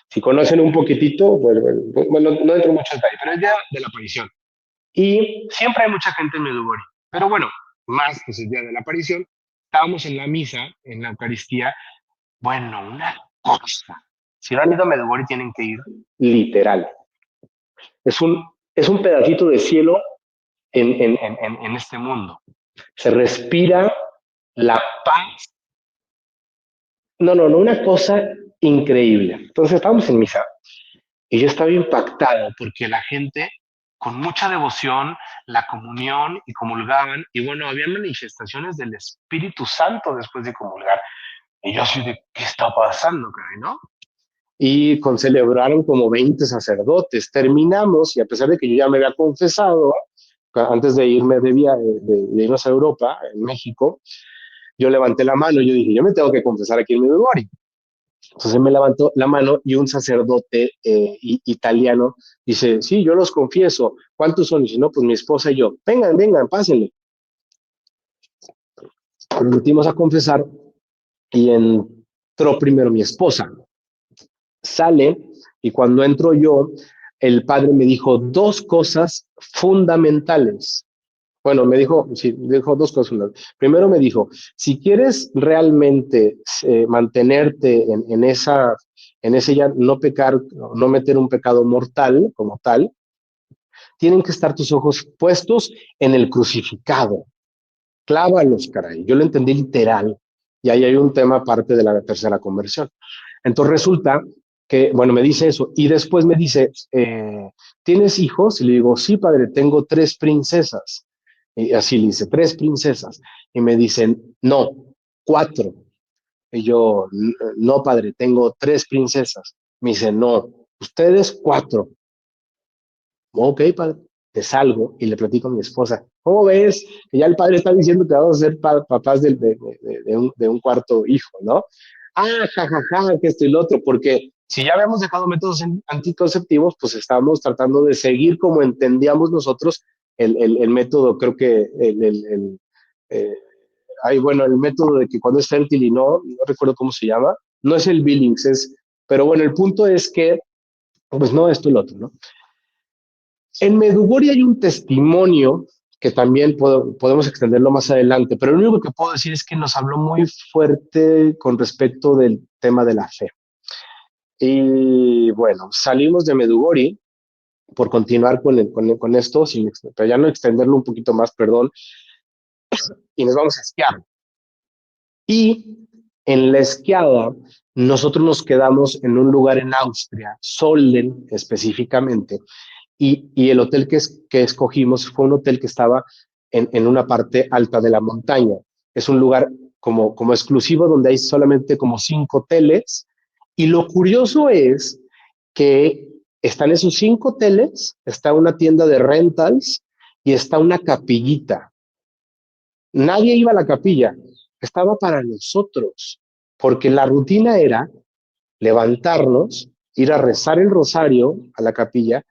si conocen un poquitito, bueno, no entro mucho en detalle, pero es el día de la aparición. Y siempre hay mucha gente en Medjugorje. Pero bueno, más que es el día de la aparición, estábamos en la misa, en la Eucaristía. Bueno, una cosa. Si no han ido a Medjugorje, tienen que ir literal. Es un, es un pedacito de cielo en este mundo. Se respira la paz. No, no, no, una cosa increíble. Entonces estábamos en misa y yo estaba impactado porque la gente con mucha devoción, la comunión y comulgaban, y bueno, había manifestaciones del Espíritu Santo después de comulgar. Y yo así de, ¿qué está pasando, caray, no? Y celebraron como 20 sacerdotes. Terminamos, y a pesar de que yo ya me había confesado, antes de irme de irnos a Europa, en México, yo levanté la mano y yo dije, yo me tengo que confesar aquí en Medjugorje. Entonces me levantó la mano y un sacerdote italiano dice, sí, yo los confieso. ¿Cuántos son? Y dice, no, pues mi esposa y yo. Vengan, vengan, pásenle. Nos metimos a confesar y entró primero mi esposa. Sale, y cuando entro yo, el padre me dijo dos cosas fundamentales. Bueno, me dijo, sí, dijo dos cosas. Primero me dijo, si quieres realmente mantenerte en ese ya no pecar, no meter un pecado mortal como tal, tienen que estar tus ojos puestos en el crucificado. Clávalos, caray. Yo lo entendí literal. Y ahí hay un tema aparte de la tercera conversión. Entonces resulta que, bueno, me dice eso. Y después me dice, ¿tienes hijos? Y le digo, sí, padre, tengo 3 princesas. Y así le dice, 3 princesas. Y me dicen, no, 4. Y yo, no, padre, tengo 3 princesas. Me dice, no, ustedes 4. Ok, padre, te salgo y le platico a mi esposa. ¿Cómo ves? Que ya el padre está diciendo que vamos a ser papás de un cuarto hijo, ¿no? Ah, jajaja, que esto y lo otro, porque si ya habíamos dejado métodos anticonceptivos, pues estábamos tratando de seguir como entendíamos nosotros el método, creo que eh, bueno, el método de que cuando es fértil y no recuerdo cómo se llama, no es el Billings, pero bueno, el punto es que, pues no, esto y lo otro, ¿no? En Medjugorje hay un testimonio que también podemos extenderlo más adelante, pero lo único que puedo decir es que nos habló muy fuerte con respecto del tema de la fe. Y bueno, salimos de Medjugorje por continuar con esto, pero ya no extenderlo un poquito más, perdón, y nos vamos a esquiar. Y en la esquiada, nosotros nos quedamos en un lugar en Austria, Solden específicamente, y el hotel que escogimos fue un hotel que estaba en una parte alta de la montaña. Es un lugar como exclusivo donde hay solamente como 5 hoteles. Y lo curioso es que están esos 5 hoteles, está una tienda de rentals y está una capillita. Nadie iba a la capilla, estaba para nosotros, porque la rutina era levantarnos, ir a rezar el rosario a la capilla,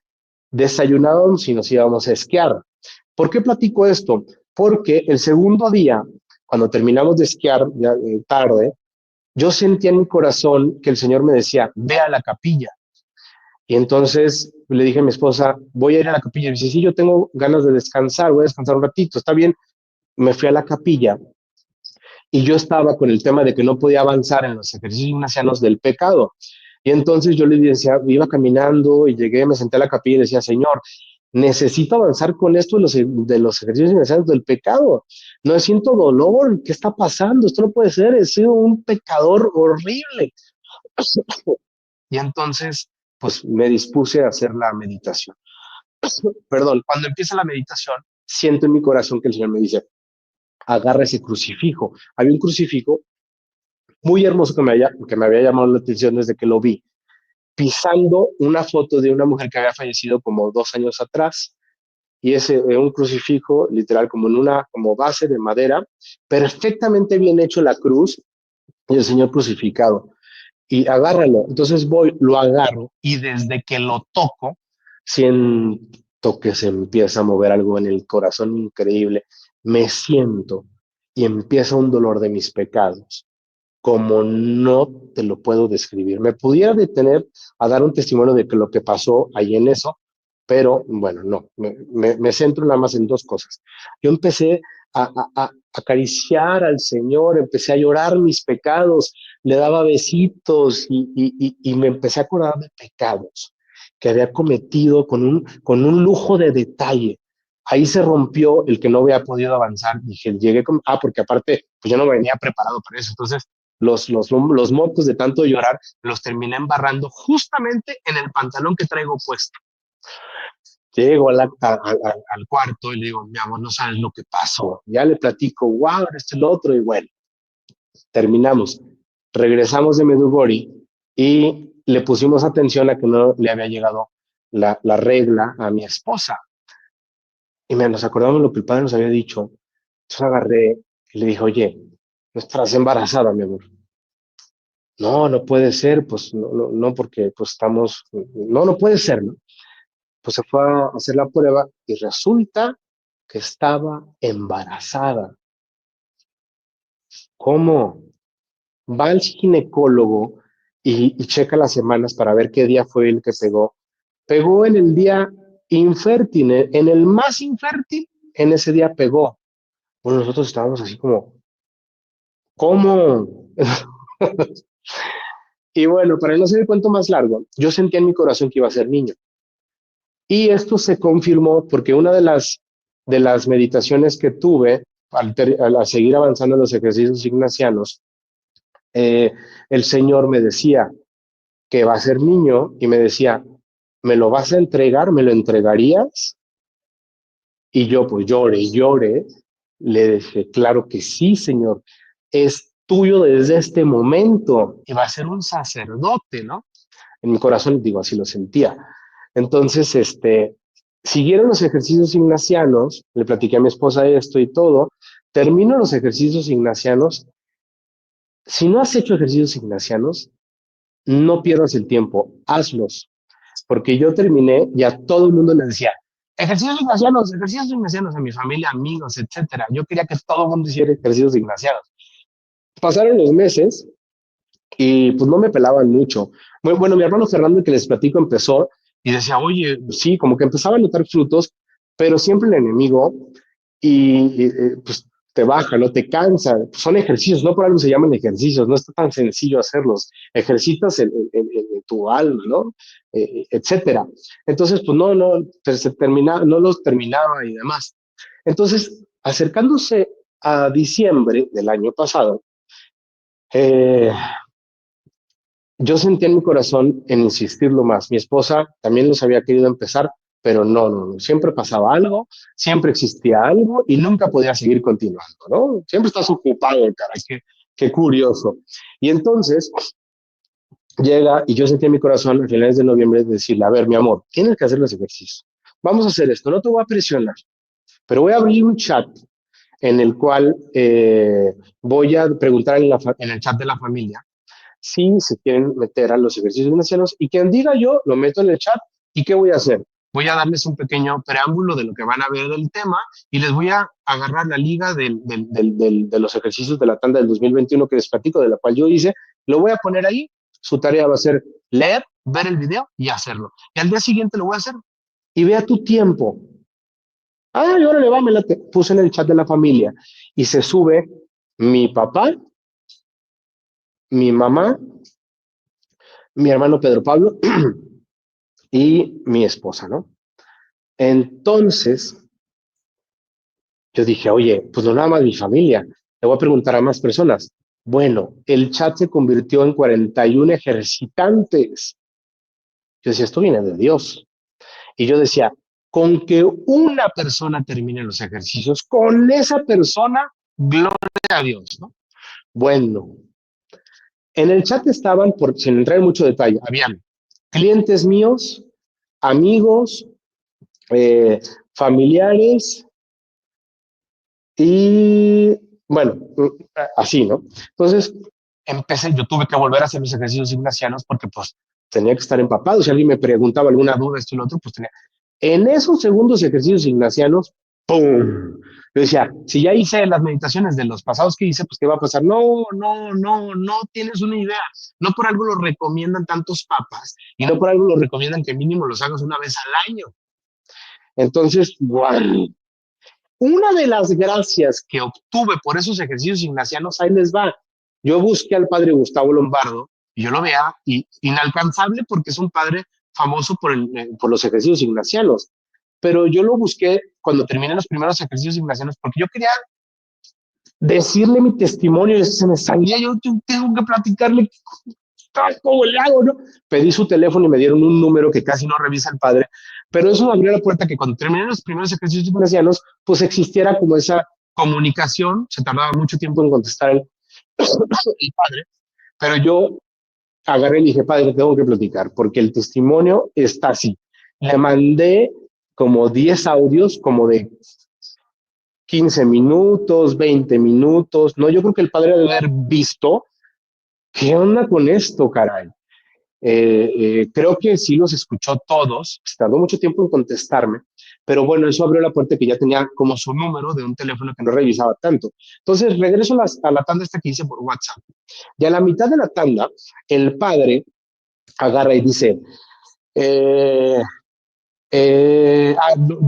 desayunábamos y nos íbamos a esquiar. ¿Por qué platico esto? Porque el segundo día, cuando terminamos de esquiar, ya tarde, yo sentía en mi corazón que el Señor me decía, ve a la capilla. Y entonces le dije a mi esposa, voy a ir a la capilla. Y dice, sí, yo tengo ganas de descansar, voy a descansar un ratito, está bien. Me fui a la capilla y yo estaba con el tema de que no podía avanzar en los ejercicios ignacianos del pecado. Y entonces yo le decía, iba caminando y llegué, me senté a la capilla y decía, Señor, necesito avanzar con esto de los ejercicios innecesarios del pecado. No siento dolor, ¿qué está pasando? Esto no puede ser, he sido un pecador horrible. Y entonces, pues me dispuse a hacer la meditación. Perdón, cuando empieza la meditación, siento en mi corazón que el Señor me dice, agarra ese crucifijo. Había un crucifijo muy hermoso que me había llamado la atención desde que lo vi, pisando una foto de una mujer que había fallecido como 2 años atrás. Y ese un crucifijo, literal, como en una como base de madera, perfectamente bien hecho la cruz y el Señor crucificado. Y agárralo. Entonces voy, lo agarro y desde que lo toco, siento que se empieza a mover algo en el corazón increíble. Me siento y empieza un dolor de mis pecados como no te lo puedo describir. Me pudiera detener a dar un testimonio de que lo que pasó ahí en eso, pero bueno, no, me centro nada más en dos cosas. Yo empecé a acariciar al Señor, empecé a llorar mis pecados, le daba besitos y me empecé a acordar de pecados que había cometido con un lujo de detalle. Ahí se rompió el que no había podido avanzar. Dije, llegué con, porque aparte, pues yo no venía preparado para eso. Entonces, los mocos de tanto llorar los terminé embarrando justamente en el pantalón que traigo puesto. Llego al cuarto y le digo, mi amor, no sabes lo que pasó. Ya le platico, wow, esto y lo otro, y bueno, terminamos. Regresamos de Medugori y le pusimos atención a que no le había llegado la regla a mi esposa. Y nos acordamos lo que el padre nos había dicho. Entonces agarré y le dije, oye, no estás embarazada, mi amor. No, no puede ser, pues no, no, no, porque pues estamos, no, no puede ser, ¿no? Pues se fue a hacer la prueba y resulta que estaba embarazada. ¿Cómo? Va al ginecólogo y checa las semanas para ver qué día fue el que pegó. Pegó en el día infértil, en el más infértil, en ese día pegó. Bueno, nosotros estábamos así como, ¿cómo? Y bueno, para no hacer el cuento más largo, yo sentía en mi corazón que iba a ser niño. Y esto se confirmó porque una de las meditaciones que tuve al seguir avanzando en los ejercicios ignacianos, eh, el Señor me decía que va a ser niño y me decía, ¿me lo vas a entregar? ¿Me lo entregarías? Y yo pues lloré y lloré. Le dije, claro que sí, Señor, es tuyo desde este momento y va a ser un sacerdote, ¿no? En mi corazón, digo, así lo sentía. Entonces, siguieron los ejercicios ignacianos, le platiqué a mi esposa esto y todo, termino los ejercicios ignacianos. Si no has hecho ejercicios ignacianos, no pierdas el tiempo, hazlos, porque yo terminé y a todo el mundo le decía, ejercicios ignacianos a mi familia, amigos, etcétera. Yo quería que todo el mundo hiciera ejercicios ignacianos. Pasaron los meses y pues no me pelaban mucho. Bueno, mi hermano Fernando, que les platico, empezó y decía, oye, sí, como que empezaba a notar frutos, pero siempre el enemigo pues te baja, no te cansa. Pues, son ejercicios, no por algo se llaman ejercicios, no está tan sencillo hacerlos. Ejercitas en tu alma, ¿no? Etcétera. Entonces, pues no, se termina, no los terminaba y demás. Entonces, acercándose a diciembre del año pasado, eh, yo sentía en mi corazón en insistirlo más. Mi esposa también los había querido empezar, pero no, no, no. Siempre pasaba algo, siempre existía algo y nunca podía seguir continuando, ¿no? Siempre estás ocupado, caray, qué curioso. Y entonces llega y yo sentí en mi corazón a finales de noviembre decirle, a ver, mi amor, tienes que hacer los ejercicios. Vamos a hacer esto, no te voy a presionar, pero voy a abrir un chat en el cual voy a preguntar en el chat de la familia si se quieren meter a los ejercicios gimnasianos y quien diga yo lo meto en el chat y qué voy a hacer. Voy a darles un pequeño preámbulo de lo que van a ver del tema y les voy a agarrar la liga de los ejercicios de la tanda del 2021 que les platico, de la cual yo hice, lo voy a poner ahí. Su tarea va a ser leer, ver el video y hacerlo. Y al día siguiente lo voy a hacer. Y vea tu tiempo. Ah, y ahora le va, me la puse en el chat de la familia. Y se sube mi papá, mi mamá, mi hermano Pedro Pablo y mi esposa, ¿no? Entonces, yo dije, oye, pues no nada más mi familia, le voy a preguntar a más personas. Bueno, el chat se convirtió en 41 ejercitantes. Yo decía, esto viene de Dios. Y yo decía, con que una persona termine los ejercicios, con esa persona, gloria a Dios, ¿no? Bueno, en el chat estaban, por, sin entrar en mucho detalle, habían clientes míos, amigos, eh, familiares y, bueno, así, ¿no? Entonces, empecé, yo tuve que volver a hacer los ejercicios ignacianos porque, pues, tenía que estar empapado. Si alguien me preguntaba alguna duda, esto y lo otro, pues tenía. En esos segundos ejercicios ignacianos, ¡pum! Yo decía, si ya hice las meditaciones de los pasados que hice, pues ¿qué va a pasar? No, no, no, no tienes una idea. No por algo lo recomiendan tantos papas y no por algo lo recomiendan que mínimo los hagas una vez al año. Entonces, ¡guau! Una de las gracias que obtuve por esos ejercicios ignacianos, ahí les va. Yo busqué al padre Gustavo Lombardo y yo lo veía inalcanzable porque es un padre famoso por los ejercicios ignacianos. Pero yo lo busqué cuando terminé los primeros ejercicios ignacianos porque yo quería decirle mi testimonio y se me salía, yo tengo que platicarle cómo le hago, ¿no? Pedí su teléfono y me dieron un número que casi no revisa el padre, pero eso abrió la puerta que cuando terminé los primeros ejercicios ignacianos, pues existiera como esa comunicación, se tardaba mucho tiempo en contestar el padre, pero yo agarré y dije, padre, tengo que platicar, porque el testimonio está así. Le mandé como 10 audios, como de 15 minutos, 20 minutos, no, yo creo que el padre debe haber visto, ¿qué onda con esto, caray? Creo que sí los escuchó todos, tardó mucho tiempo en contestarme, pero bueno, eso abrió la puerta que ya tenía como su número de un teléfono que no revisaba tanto. Entonces regreso a la tanda esta que hice por WhatsApp. Y a la mitad de la tanda, el padre agarra y dice, eh,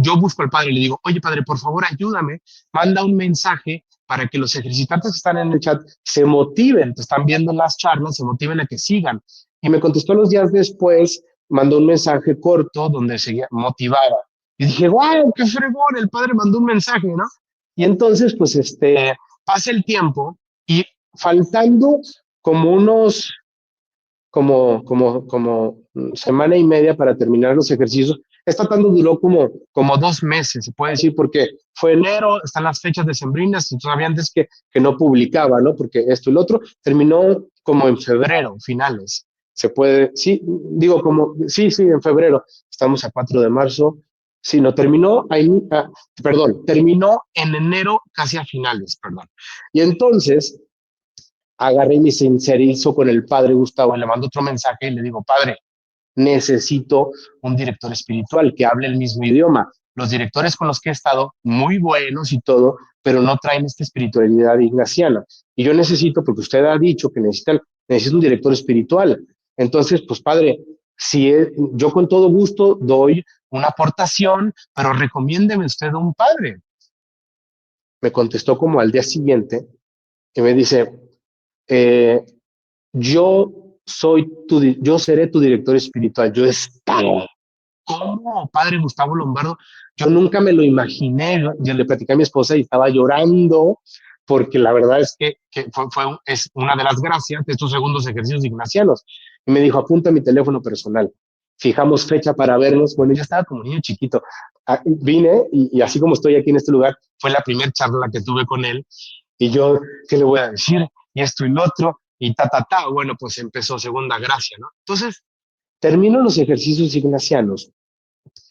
yo busco al padre y le digo, oye padre, por favor ayúdame, manda un mensaje para que los ejercitantes que están en el chat se motiven, te están viendo las charlas, se motiven a que sigan. Y me contestó los días después, mandó un mensaje corto donde seguía motivada. Y dije, wow, qué fregón, el padre mandó un mensaje, ¿no? Y entonces, pues, pasa el tiempo y faltando como unos como semana y media para terminar los ejercicios. Esta tanda duró como 2 meses, se puede decir, porque fue enero, están las fechas decembrinas, y todavía antes que no publicaba, ¿no? Porque esto y lo otro terminó como en febrero, finales. Se puede, sí, digo como, sí, sí, en febrero. Estamos a 4 de marzo. Sí, no terminó, ahí, perdón, terminó en enero casi a finales, perdón. Y entonces agarré y me sincerizo con el padre Gustavo, le mando otro mensaje y le digo, padre, necesito un director espiritual que hable el mismo idioma. Los directores con los que he estado, muy buenos y todo, pero no traen esta espiritualidad ignaciana. Y yo necesito, porque usted ha dicho que necesito un director espiritual. Entonces, pues padre, si es, yo con todo gusto doy una aportación, pero recomiéndeme usted a un padre. Me contestó como al día siguiente y me dice, eh, yo yo seré tu director espiritual. Yo estaba, ¿cómo, padre Gustavo Lombardo? Yo nunca me lo imaginé. Yo le platicé a mi esposa y estaba llorando porque la verdad es que es una de las gracias de estos segundos ejercicios ignacianos. Y me dijo, apunta mi teléfono personal. Fijamos fecha para vernos. Bueno, yo estaba como niño chiquito. Vine y así como estoy aquí en este lugar, fue la primera charla que tuve con él. Y yo, ¿qué le voy a decir? Y esto y lo otro, y bueno, pues empezó segunda gracia, ¿no? Entonces, termino los ejercicios ignacianos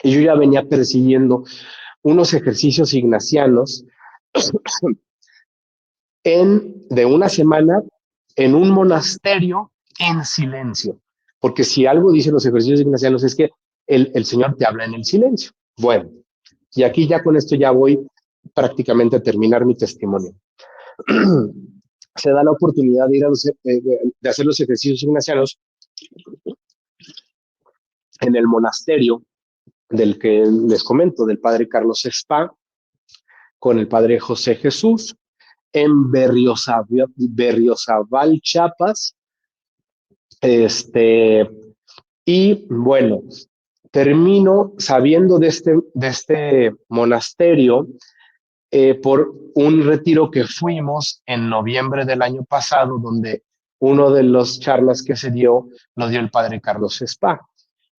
y yo ya venía persiguiendo unos ejercicios ignacianos de una semana en un monasterio en silencio. Porque si algo dicen los ejercicios ignacianos es que el Señor te habla en el silencio. Bueno, y aquí ya con esto ya voy prácticamente a terminar mi testimonio. Se da la oportunidad de ir de hacer los ejercicios ignacianos en el monasterio del que les comento, del padre Carlos Spa, con el padre José Jesús, en Berriozabal, Chiapas, Este, y bueno, termino sabiendo de este monasterio por un retiro que fuimos en noviembre del año pasado, donde uno de los charlas que se dio lo dio el padre Carlos Spa.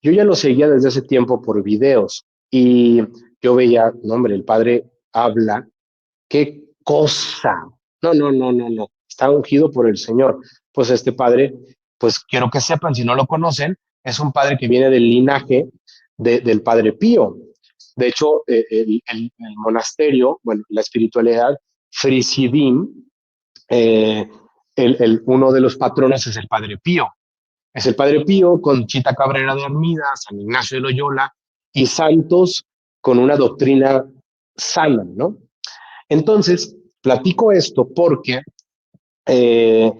Yo ya lo seguía desde ese tiempo por videos y yo veía, no hombre, el padre habla, qué cosa. No, no, no, no, no. Está ungido por el Señor. Pues este padre, pues quiero que sepan, si no lo conocen, es un padre que viene del linaje del padre Pío. De hecho, el monasterio, bueno, la espiritualidad, Frisidim, eh, uno de los patronos es el padre Pío. Es el padre Pío con Chita Cabrera de Armida, San Ignacio de Loyola y santos con una doctrina sana, ¿no? Entonces, platico esto porque, eh,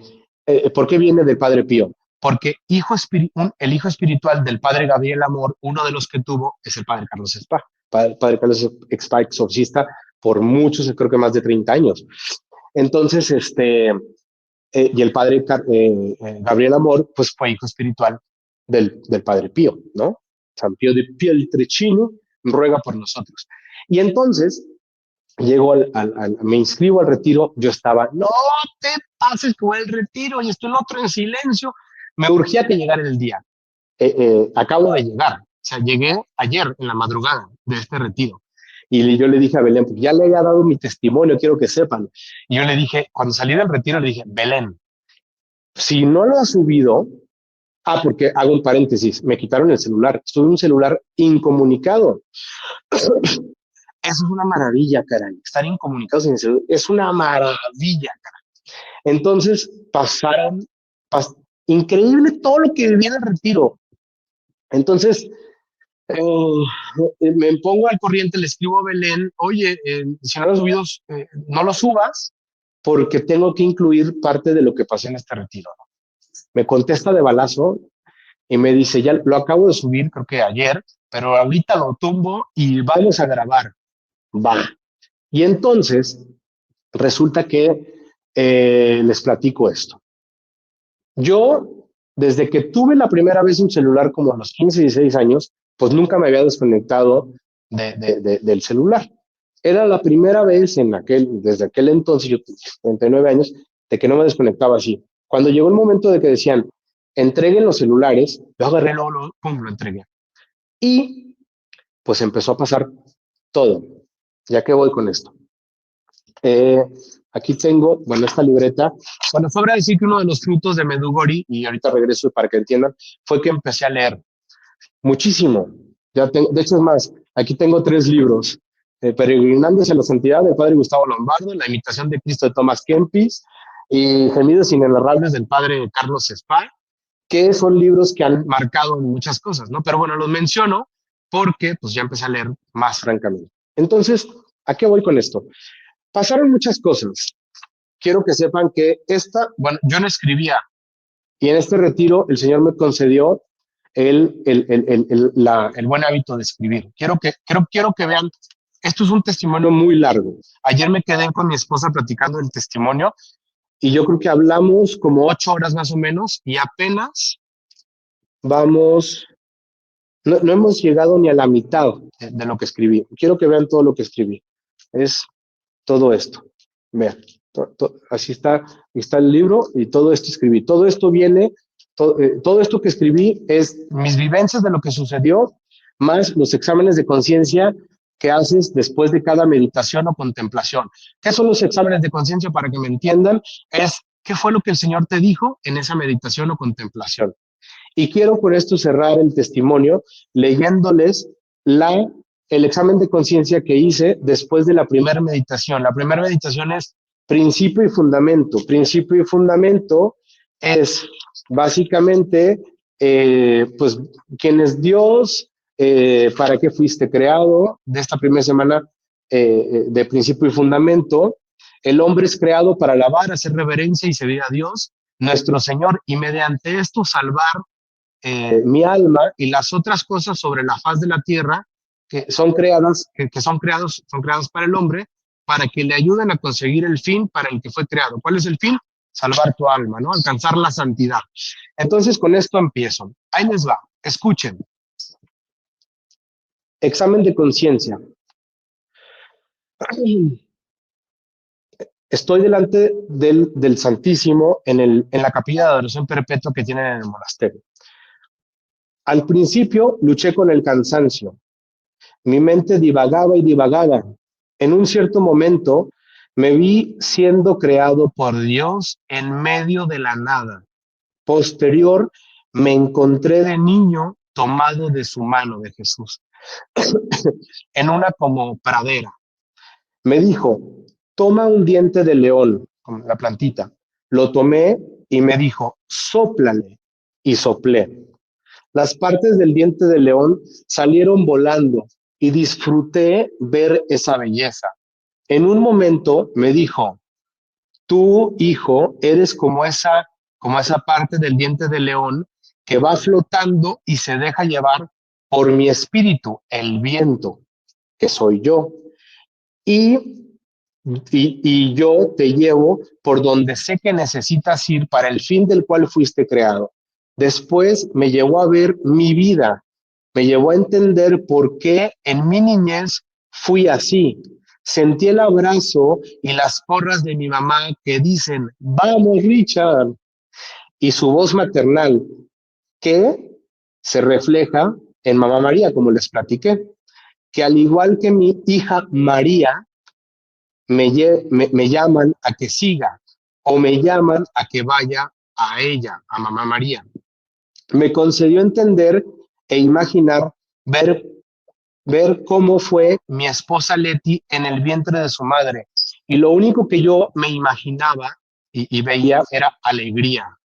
¿por qué viene del Padre Pío? Porque el hijo espiritual del Padre Gabriel Amor, uno de los que tuvo, es el Padre Carlos Spa. Padre Carlos Spa, exorcista, por muchos, creo que más de 30 años. Entonces, y el Padre Gabriel Amor, pues fue hijo espiritual del Padre Pío, ¿no? San Pío de Pietrelcino ruega por nosotros. Y entonces, llego me inscribo al retiro, yo estaba, no te pases con el retiro y estoy el otro en silencio. Me urgía que llegara el día. Acabo de llegar, o sea, llegué ayer en la madrugada de este retiro. Y yo le dije a Belén, porque ya le había dado mi testimonio, quiero que sepan. Y yo le dije, cuando salí del retiro, le dije, Belén, si no lo has subido, porque hago un paréntesis, me quitaron el celular, tuve un celular incomunicado. Eso es una maravilla, caray. Estar incomunicados en el celular es una maravilla, caray. Entonces pasaron, pas increíble todo lo que viví en el retiro. Entonces, me pongo al corriente, le escribo a Belén, oye, si no lo has subido, no lo subas porque tengo que incluir parte de lo que pasé en este retiro. Me contesta de balazo y me dice, ya lo acabo de subir, creo que ayer, pero ahorita lo tumbo y vamos a grabar. Va. Y entonces resulta que les platico esto. Yo, desde que tuve la primera vez un celular como a los 15, 16 años, pues nunca me había desconectado del celular. Era la primera vez desde aquel entonces, yo tenía 39 años, de que no me desconectaba así. Cuando llegó el momento de que decían, entreguen los celulares, yo agarré, pum, lo entregué. Y pues empezó a pasar todo. Ya que voy con esto. Eh, Aquí tengo, bueno, esta libreta. Bueno, sobra decir que uno de los frutos de Medugori, y ahorita regreso para que entiendan, fue que empecé a leer muchísimo. De hecho, es más, aquí tengo 3 libros. Peregrinando hacia la santidad del padre Gustavo Lombardo, La imitación de Cristo de Thomas Kempis y Gemidos inenarrables del padre Carlos Spa, que son libros que han marcado muchas cosas, ¿no? Pero bueno, los menciono porque pues ya empecé a leer más francamente. Entonces, ¿a qué voy con esto? Pasaron muchas cosas. Quiero que sepan que bueno, yo no escribía y en este retiro el Señor me concedió el buen hábito de escribir. Quiero que vean, esto es un testimonio muy largo. Ayer me quedé con mi esposa platicando del testimonio y yo creo que hablamos como 8 horas más o menos y apenas vamos, no hemos llegado ni a la mitad de lo que escribí. Quiero que vean todo lo que escribí. Es todo esto. Vean, así está el libro y todo esto escribí. Todo esto viene, todo esto que escribí es mis vivencias de lo que sucedió, más los exámenes de conciencia que haces después de cada meditación o contemplación. ¿Qué son los exámenes de conciencia para que me entiendan? Es qué fue lo que el Señor te dijo en esa meditación o contemplación. Y quiero por esto cerrar el testimonio leyéndoles el examen de conciencia que hice después de la primera meditación. La primera meditación es principio y fundamento. Principio y fundamento es básicamente, pues, quién es Dios, para qué fuiste creado, de esta primera semana de principio y fundamento. El hombre es creado para alabar, hacer reverencia y servir a Dios, nuestro Señor, y mediante esto salvar mi alma y las otras cosas sobre la faz de la tierra que son creadas, son creadas para el hombre, para que le ayuden a conseguir el fin para el que fue creado. ¿Cuál es el fin? salvar tu alma, ¿no? Alcanzar la santidad. Entonces, con esto empiezo. Ahí les va. Escuchen. Examen de conciencia. Estoy delante del Santísimo en la capilla de adoración perpetua que tienen en el monasterio. Al principio luché con el cansancio. Mi mente divagaba y divagaba. En un cierto momento me vi siendo creado por Dios en medio de la nada. Posterior me encontré de niño tomado de su mano de Jesús en una como pradera. Me dijo, toma un diente de león, como la plantita. Lo tomé y me dijo, sóplale. Y soplé. Las partes del diente de león salieron volando y disfruté ver esa belleza. En un momento me dijo, tú, hijo, eres como esa parte del diente de león que va flotando y se deja llevar por mi espíritu, el viento, que soy yo. Y y yo te llevo por donde sé que necesitas ir para el fin del cual fuiste creado. Después me llevó a ver mi vida, me llevó a entender por qué en mi niñez fui así. Sentí el abrazo y las porras de mi mamá que dicen, vamos Richard, y su voz maternal que se refleja en Mamá María, como les platiqué, que al igual que mi hija María, me llaman a que siga o me llaman a que vaya a ella, a Mamá María. Me concedió entender e imaginar, ver cómo fue mi esposa Leti en el vientre de su madre. Y lo único que yo me imaginaba y veía era alegría.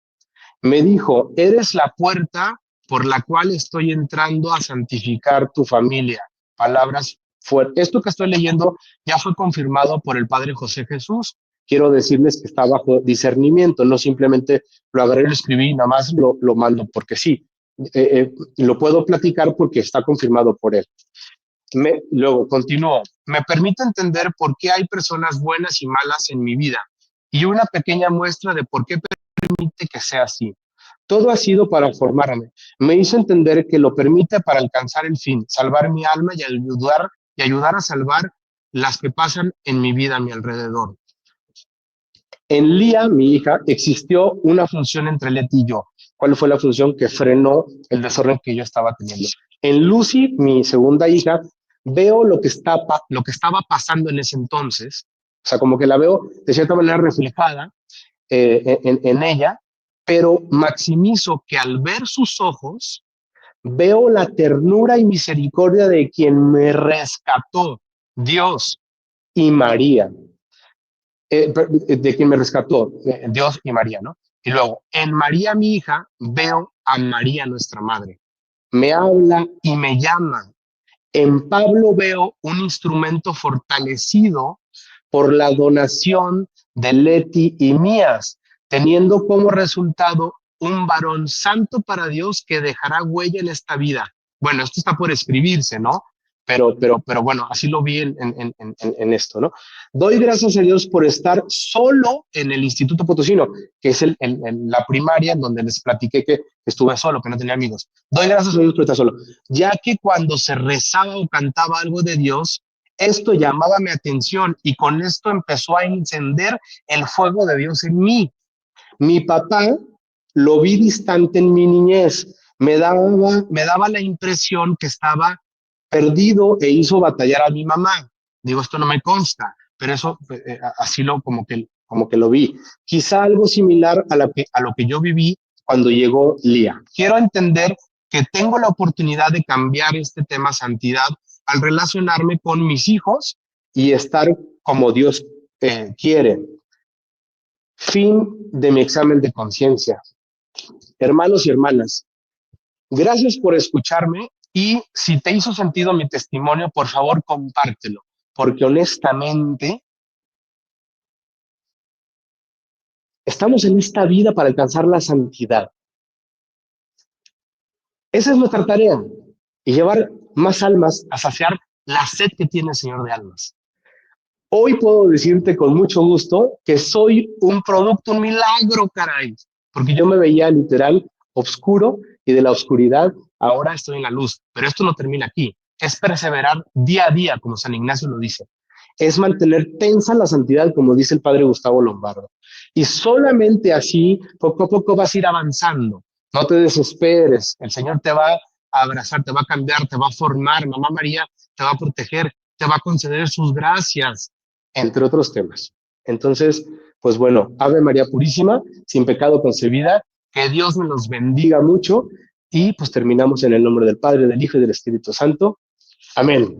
Me dijo, eres la puerta por la cual estoy entrando a santificar tu familia. Palabras fuertes. Esto que estoy leyendo ya fue confirmado por el Padre José Jesús. Quiero decirles que está bajo discernimiento, no simplemente lo agarré y lo escribí y nada más lo mando porque sí. Lo puedo platicar porque está confirmado por él. Luego continúo. Me permite entender por qué hay personas buenas y malas en mi vida y una pequeña muestra de por qué permite que sea así. Todo ha sido para formarme. Me hizo entender que lo permite para alcanzar el fin, salvar mi alma y ayudar a salvar las que pasan en mi vida a mi alrededor. En Lía, mi hija, existió una función entre Leti y yo. ¿Cuál fue la función que frenó el desorden que yo estaba teniendo? En Lucy, mi segunda hija, veo lo que estaba pasando en ese entonces. O sea, como que la veo de cierta manera reflejada en ella, pero maximizo que al ver sus ojos, veo la ternura y misericordia de quien me rescató, Dios y María, de quien me rescató, Dios y María, ¿no? Y luego, en María, mi hija, veo a María, nuestra madre. Me habla y me llama. En Pablo veo un instrumento fortalecido por la donación de Leti y mías, teniendo como resultado un varón santo para Dios que dejará huella en esta vida. Bueno, esto está por escribirse, ¿no? Pero bueno, así lo vi en esto, ¿no? Doy gracias a Dios por estar solo en el Instituto Potosino, que es la primaria en donde les platiqué que estuve solo, que no tenía amigos. Doy gracias a Dios por estar solo, ya que cuando se rezaba o cantaba algo de Dios, esto llamaba mi atención y con esto empezó a encender el fuego de Dios en mí. Mi papá lo vi distante en mi niñez, me daba la impresión que estaba perdido e hizo batallar a mi mamá. Digo, esto no me consta, pero eso así como que lo vi. Quizá algo similar a lo que yo viví cuando llegó Lía. Quiero entender que tengo la oportunidad de cambiar este tema santidad al relacionarme con mis hijos y estar como Dios quiere. Fin de mi examen de conciencia. Hermanos y hermanas, gracias por escucharme y si te hizo sentido mi testimonio, por favor, compártelo, porque honestamente estamos en esta vida para alcanzar la santidad. Esa es nuestra tarea y llevar más almas a saciar la sed que tiene el Señor de almas. Hoy puedo decirte con mucho gusto que soy un producto, un milagro, caray, porque yo me veía literal oscuro y de la oscuridad ahora estoy en la luz. Pero esto no termina aquí. Es perseverar día a día, como San Ignacio lo dice. Es mantener tensa la santidad, como dice el padre Gustavo Lombardo. Y solamente así, poco a poco vas a ir avanzando. No te desesperes. El Señor te va a abrazar, te va a cambiar, te va a formar. Mamá María te va a proteger, te va a conceder sus gracias, entre otros temas. Entonces, pues bueno, Ave María Purísima, sin pecado concebida, que Dios me los bendiga mucho y pues terminamos en el nombre del Padre, del Hijo y del Espíritu Santo. Amén.